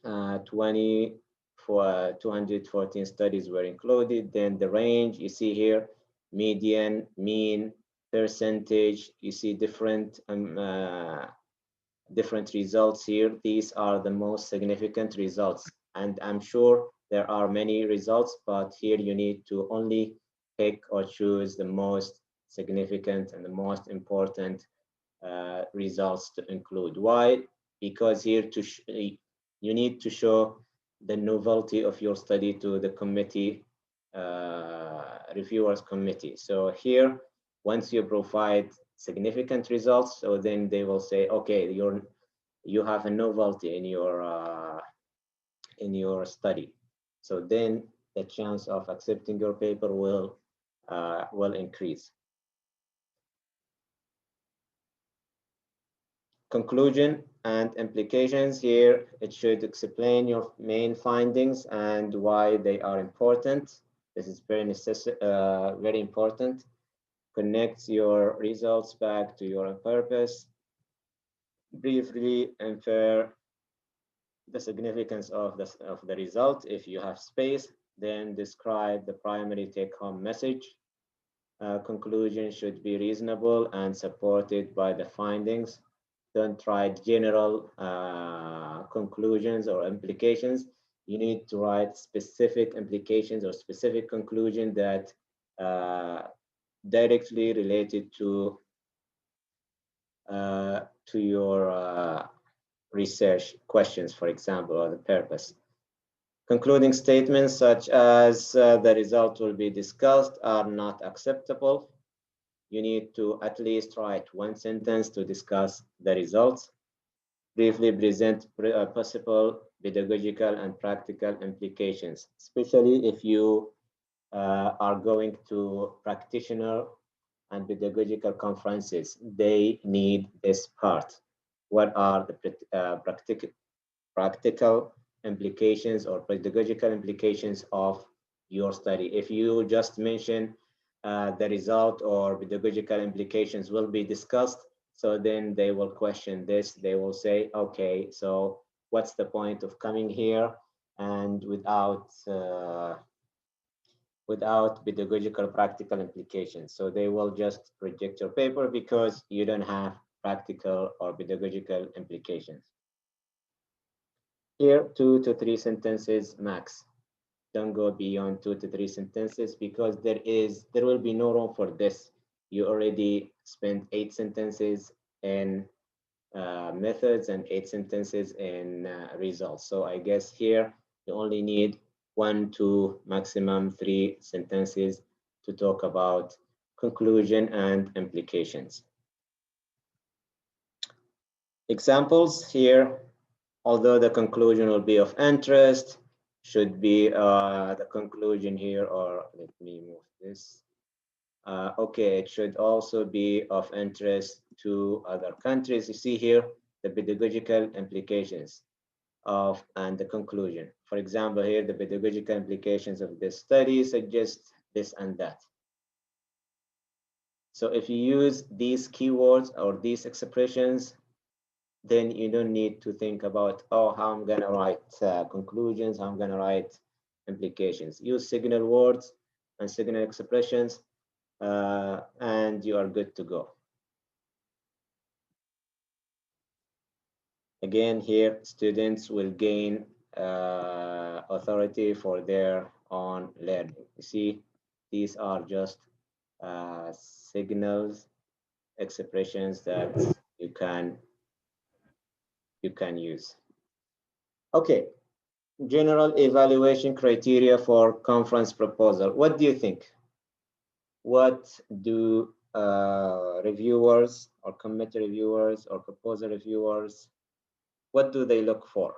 214 studies were included. Then the range, you see here, median, mean, percentage. You see different results here. These are the most significant results, and I'm sure there are many results, but here you need to only pick or choose the most significant and the most important results to include. Why? Because here you need to show the novelty of your study to the committee, reviewers committee. So here, once you provide significant results, so then they will say, okay, you have a novelty in your study. So then the chance of accepting your paper will increase. Conclusion and implications. Here, it should explain your main findings and why they are important. This is very important. Connect your results back to your purpose. Briefly infer the significance of the result. If you have space, then describe the primary take-home message. Conclusion should be reasonable and supported by the findings. Don't write general conclusions or implications. You need to write specific implications or specific conclusion that directly related to your research questions, for example, or the purpose. Concluding statements such as the result will be discussed are not acceptable. You need to at least write 1 sentence to discuss the results. Briefly present possible pedagogical and practical implications, especially if you are going to practitioner and pedagogical conferences. They need this part. What are the practical implications or pedagogical implications of your study? If you just mention the result or pedagogical implications will be discussed, so then they will question this. They will say, okay, so what's the point of coming here and without pedagogical practical implications? So they will just reject your paper because you don't have practical or pedagogical implications. Here, 2 to 3 sentences max. Don't go beyond 2 to 3 sentences because there will be no room for this. You already spent 8 sentences in methods and 8 sentences in results. So I guess here you only need 1 to maximum 3 sentences to talk about conclusion and implications. Examples here, although the conclusion will be of interest, should be the conclusion here, or let me move this. Okay, it should also be of interest to other countries. You see here the pedagogical implications of and the conclusion. For example, here the pedagogical implications of this study suggest this and that. So if you use these keywords or these expressions, then you don't need to think about, oh, how I'm gonna write conclusions, how I'm gonna write implications. Use signal words and signal expressions, and you are good to go. Again, here students will gain authority for their own learning. You see, these are just signals, expressions that you can use. Okay, general evaluation criteria for conference proposal. What do you think? What do reviewers or committee reviewers or proposal reviewers, what do they look for?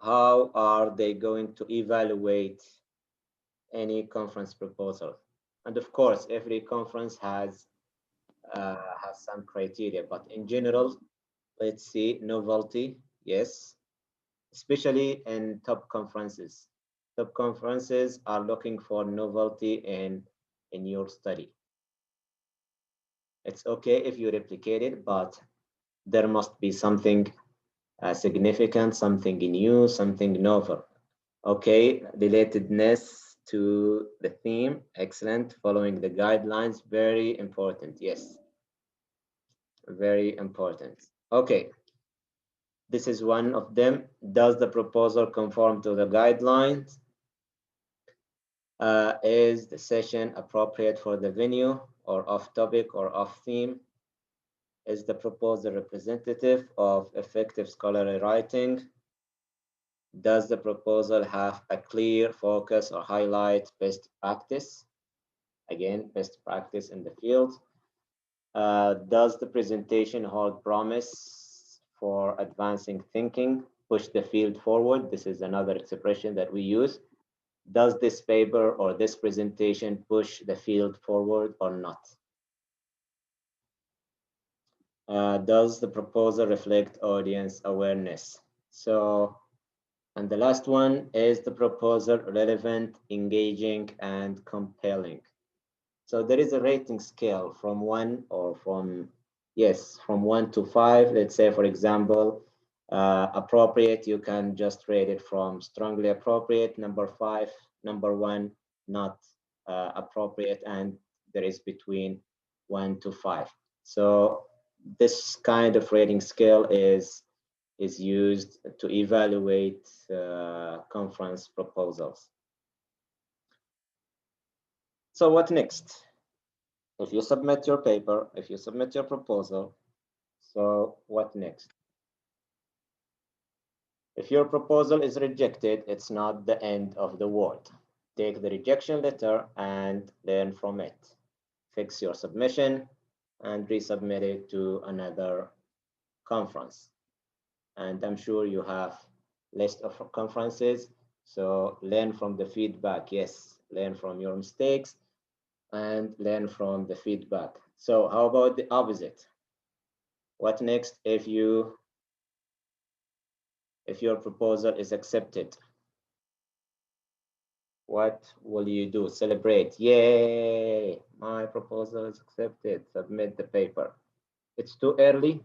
How are they going to evaluate any conference proposal? And of course, every conference has some criteria, but in general, let's see, novelty, yes, especially in top conferences. Top conferences are looking for novelty in your study. It's okay if you replicate it, but there must be something significant, something new, something novel. Okay, relatedness to the theme, excellent. Following the guidelines, very important, yes. Very important. Okay, this is one of them. Does the proposal conform to the guidelines? Is the session appropriate for the venue or off topic or off theme? Is the proposal representative of effective scholarly writing? Does the proposal have a clear focus or highlight best practice? Again, best practice in the field. Does the presentation hold promise for advancing thinking, push the field forward? This is another expression that we use. Does this paper or this presentation push the field forward or not? Does the proposal reflect audience awareness? So, and the last one, is the proposal relevant, engaging, and compelling? So there is a rating scale from 1 or from 1 to 5. Let's say, for example, appropriate, you can just rate it from strongly appropriate, number 5, number 1, not appropriate, and there is between 1 to 5. So this kind of rating scale is used to evaluate conference proposals. So what next? If you submit your paper, if you submit your proposal, so what next? If your proposal is rejected, it's not the end of the world. Take the rejection letter and learn from it. Fix your submission and resubmit it to another conference. And I'm sure you have list of conferences, so learn from the feedback. Yes, learn from your mistakes and learn from the feedback. So how about the opposite? What next if your proposal is accepted? What will you do? Celebrate. Yay, my proposal is accepted. Submit the paper. It's too early.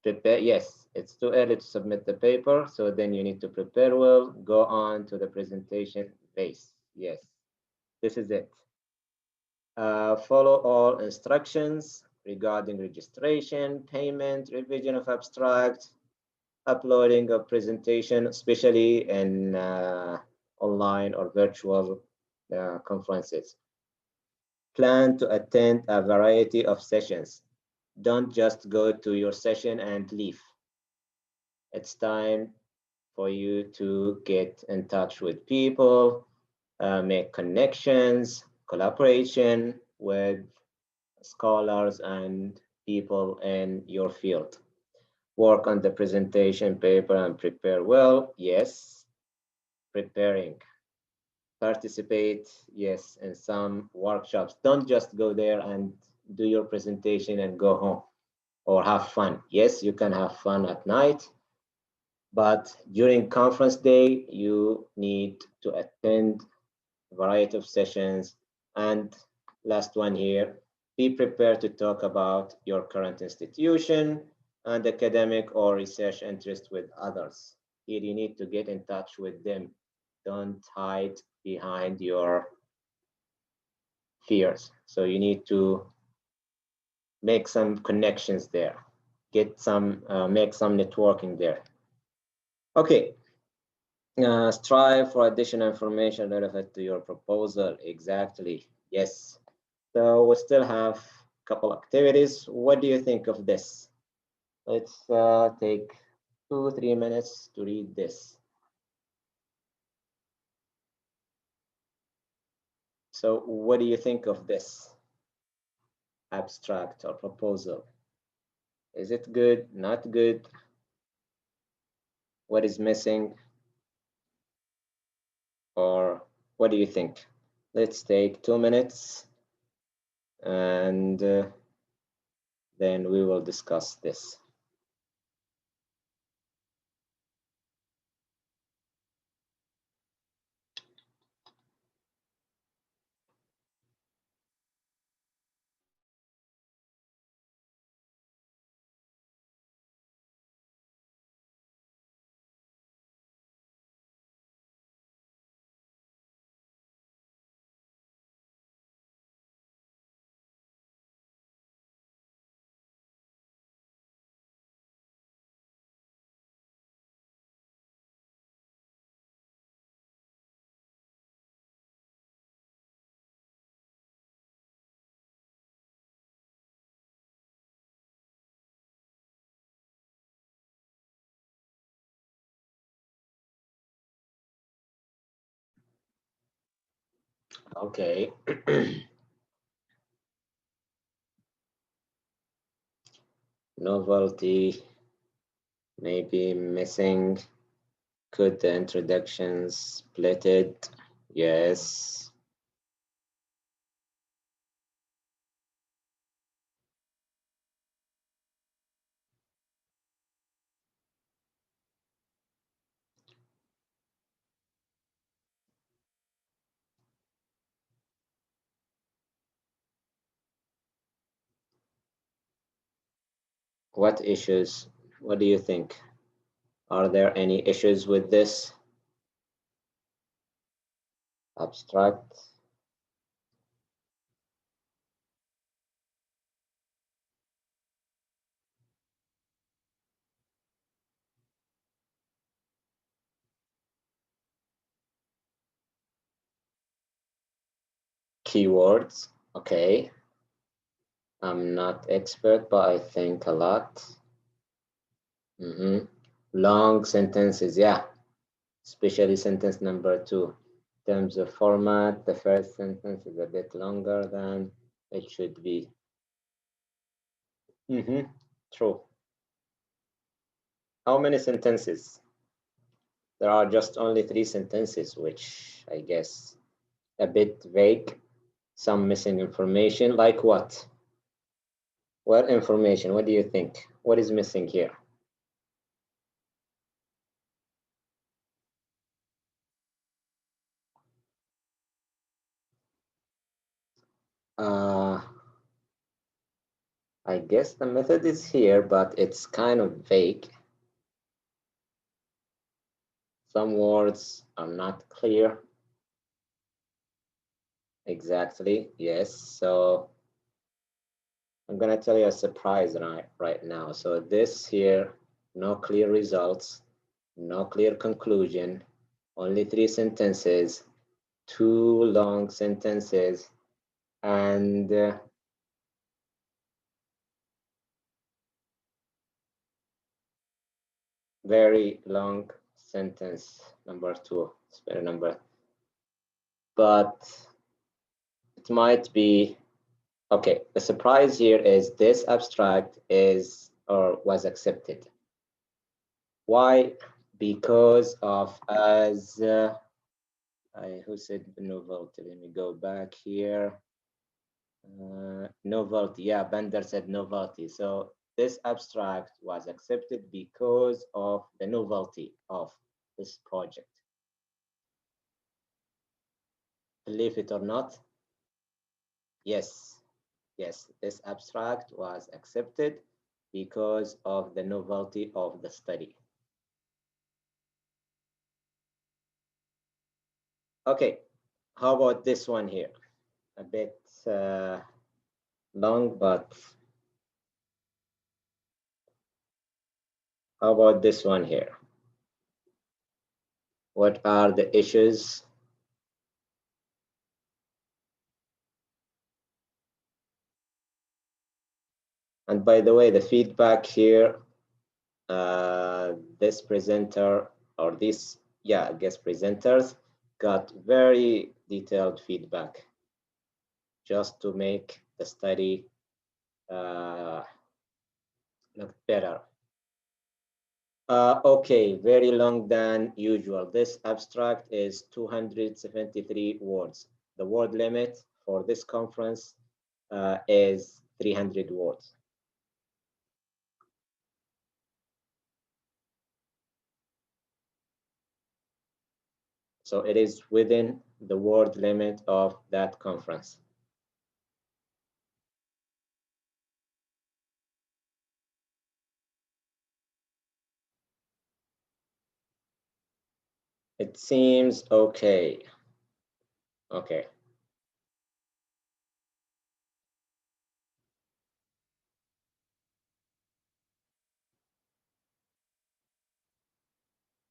Prepare. Yes, it's too early to submit the paper. So then you need to prepare well. Go on to the presentation phase. Yes, this is it. Follow all instructions regarding registration, payment, revision of abstract, uploading a presentation, especially in online or virtual conferences. Plan to attend a variety of sessions. Don't just go to your session and leave. It's time for you to get in touch with people, make connections, collaboration with scholars and people in your field. Work on the presentation paper and prepare well. Yes, preparing. Participate, yes, in some workshops. Don't just go there and do your presentation and go home or have fun. Yes, you can have fun at night, but during conference day, you need to attend a variety of sessions. And last one here, be prepared to talk about your current institution and academic or research interest with others. Here you need to get in touch with them. Don't hide behind your fears. So you need to make some connections there, make some networking there. Okay, strive for additional information relevant to your proposal. Exactly, yes. So we still have a couple activities. What do you think of this? Let's take 2-3 minutes to read this. So what do you think of this abstract or proposal? Is it good, not good? What is missing? Or what do you think? Let's take 2 minutes and then we will discuss this. Okay. Novelty may be missing. Could the introductions split it? Yes. What issues? What do you think? Are there any issues with this abstract? Keywords? Okay. I'm not expert, but I think a lot. Long sentences, yeah. Especially sentence number 2. In terms of format, the first sentence is a bit longer than it should be. True. How many sentences? There are just only 3 sentences, which I guess a bit vague. Some missing information, like what? What information? What do you think? What is missing here? I guess the method is here, but it's kind of vague. Some words are not clear. Exactly, yes. So I'm gonna tell you a surprise right now. So this here, no clear results, no clear conclusion, only 3 sentences, 2 long sentences, and very long sentence, number 2, spare number, but it might be, okay, the surprise here is this abstract is or was accepted. Why? Because of, as who said novelty? Let me go back here. Novelty, yeah, Bender said novelty. So this abstract was accepted because of the novelty of this project. Believe it or not, yes, this abstract was accepted because of the novelty of the study. Okay, how about this one here? A bit long, but how about this one here? What are the issues? And by the way, the feedback here, this presenter or this, guest presenters got very detailed feedback just to make the study look better. Okay, very long than usual. This abstract is 273 words. The word limit for this conference is 300 words. So it is within the word limit of that conference. It seems okay. Okay.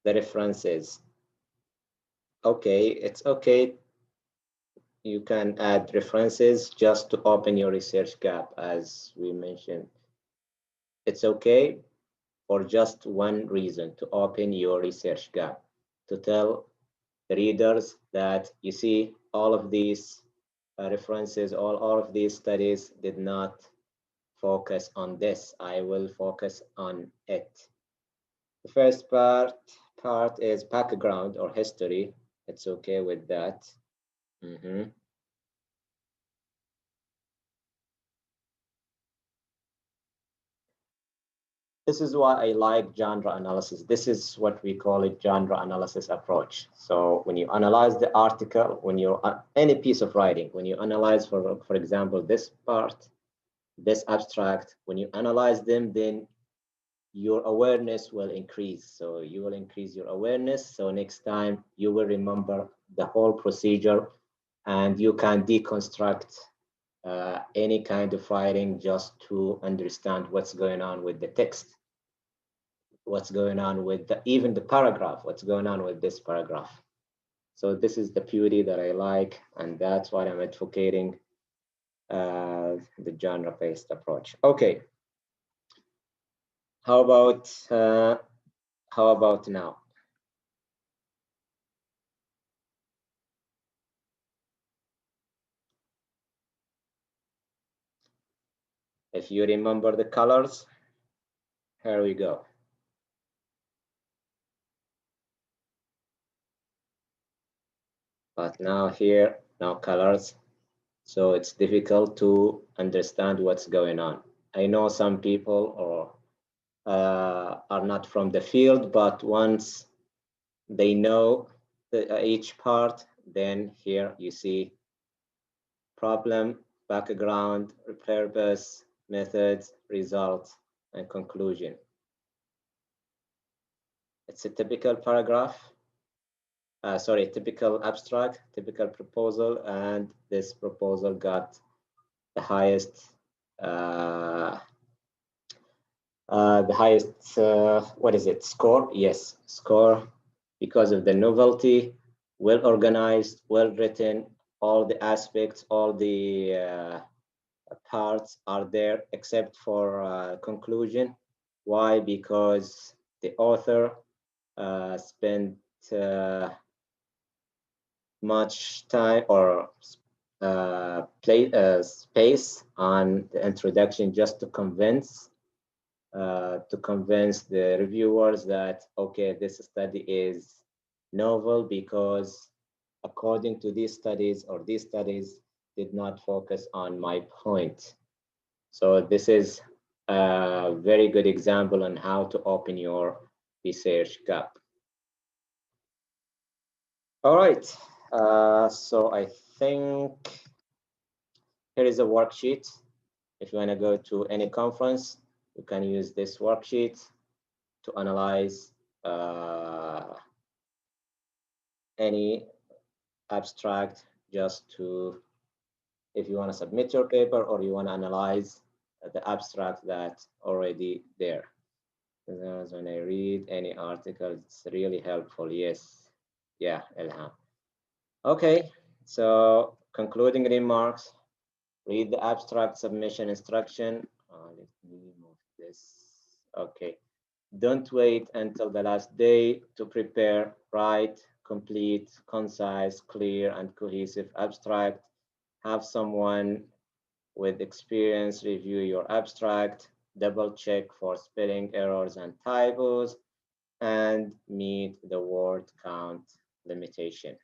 The references. Okay, it's okay. You can add references just to open your research gap, as we mentioned. It's okay for just one reason, to open your research gap, to tell the readers that, you see, all of these references, all of these studies did not focus on this. I will focus on it. The first part is background or history. It's okay with that. This is why I like genre analysis. This is what we call it, genre analysis approach. So when you analyze the article, when you're any piece of writing, when you analyze, for example, this part, this abstract, when you analyze them, then your awareness will increase. So you will increase your awareness. So next time you will remember the whole procedure, and you can deconstruct any kind of writing just to understand what's going on with the text, what's going on with even the paragraph, what's going on with this paragraph. So this is the beauty that I like, and that's why I'm advocating the genre-based approach. Okay. How about now? If you remember the colors, here we go. But now here, now colors. So it's difficult to understand what's going on. I know some people are not from the field, but once they know each part, then here you see problem, background, purpose, methods, results, and conclusion. It's a typical paragraph, typical abstract, typical proposal, and this proposal got the highest, what is it, score? Yes, score, because of the novelty, well organized, well written, all the aspects, all the parts are there except for conclusion. Why? Because the author spent much time or space on the introduction just to convince the reviewers that, okay, this study is novel because according to these studies, or these studies did not focus on my point. So this is a very good example on how to open your research gap. All right, so I think here is a worksheet. If you want to go to any conference, you can use this worksheet to analyze any abstract, just to, if you want to submit your paper or you want to analyze the abstract that's already there. Because when I read any article, it's really helpful. Yes, yeah, Ilham. Okay, so concluding remarks. Read the abstract submission instruction. Let me move this. Okay. Don't wait until the last day to prepare. Write complete, concise, clear, and cohesive abstract. Have someone with experience review your abstract. Double check for spelling errors and typos, and meet the word count limitation.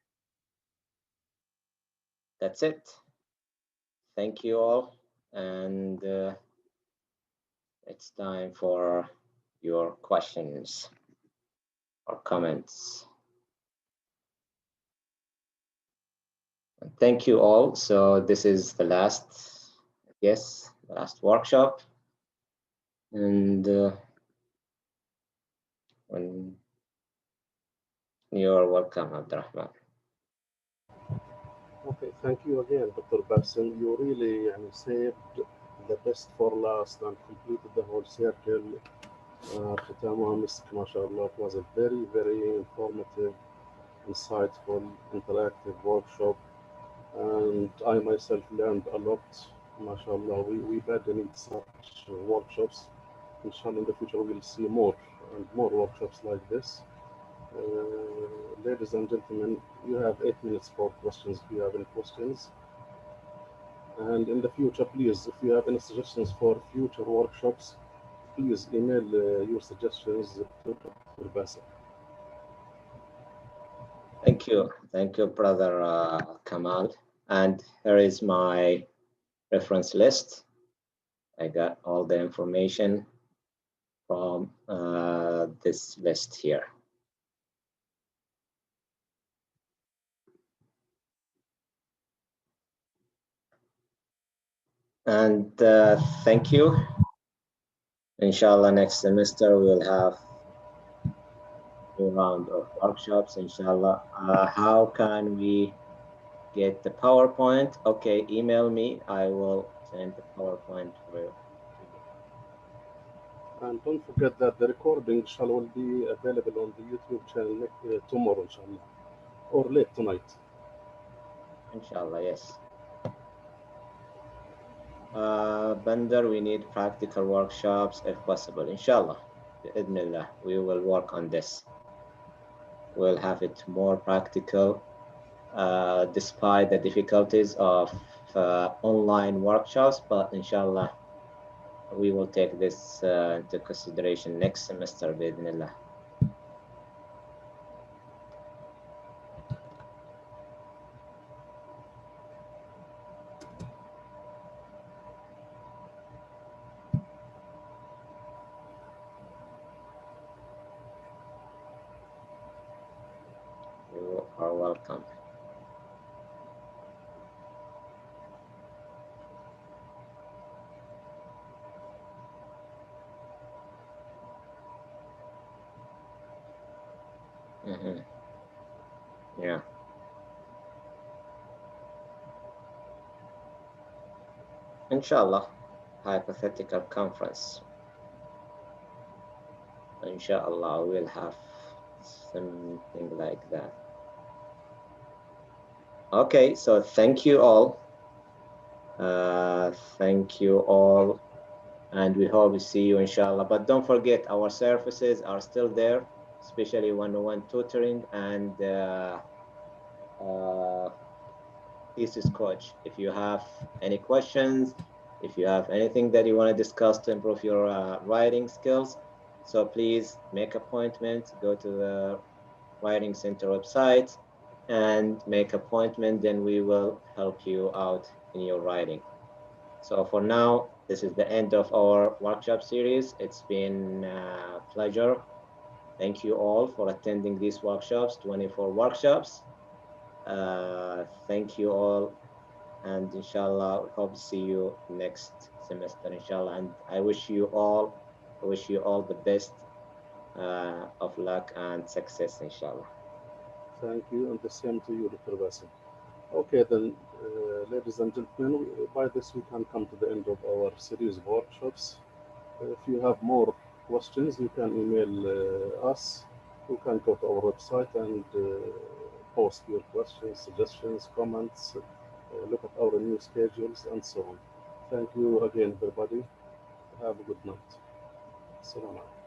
That's it. Thank you all, and it's time for your questions or comments. And thank you all. So this is the last, yes, the last workshop, and when you're welcome, Abdurrahman. Okay, thank you again, Dr. Basim. You really saved the best for last and completed the whole circle. ختامها مسك ما شاء الله. It was a very, very informative, insightful, interactive workshop, and I myself learned a lot. MashaAllah, we badly need such workshops. Inshallah, in the future we'll see more and more workshops like this. Ladies and gentlemen, you have 8 minutes for questions if you have any questions. And in the future, please, if you have any suggestions for future workshops, please email your suggestions to Dr. Basim. Thank you, brother Kamal. And here is my reference list. I got all the information from this list here. And thank you. Inshallah, next semester we'll have a round of workshops, inshallah. How can we get the PowerPoint? Okay, email me. I will send the PowerPoint for you. And don't forget that the recording will be available on the YouTube channel tomorrow, inshallah, or late tonight. Inshallah, yes. Bandar, we need practical workshops if possible. Inshallah, bi'idhnillah, we will work on this. We'll have it more practical, despite the difficulties of online workshops, but inshallah, we will take this into consideration next semester, bi'idhnillah. You are welcome. Yeah. Inshallah, hypothetical conference. Inshallah, we'll have something like that. Okay, so thank you all. Thank you all and we hope to see you inshallah. But don't forget, our services are still there, especially one-on-one tutoring and uh, thesis coach. If you have any questions, if you have anything that you want to discuss to improve your writing skills, so please make appointment, go to the Writing Center website and make appointment, then we will help you out in your writing. So for now, this is the end of our workshop series. It's been a pleasure. Thank you all for attending these workshops, 24 workshops. Thank you all, and inshallah, we hope to see you next semester, inshallah. And I wish you all the best of luck and success, inshallah. Thank you, and the same to you, Dr. Basim. Okay, then, ladies and gentlemen, by this we can come to the end of our series of workshops. If you have more questions, you can email us. You can go to our website and post your questions, suggestions, comments, look at our new schedules, and so on. Thank you again, everybody. Have a good night. Assalamu alaikum.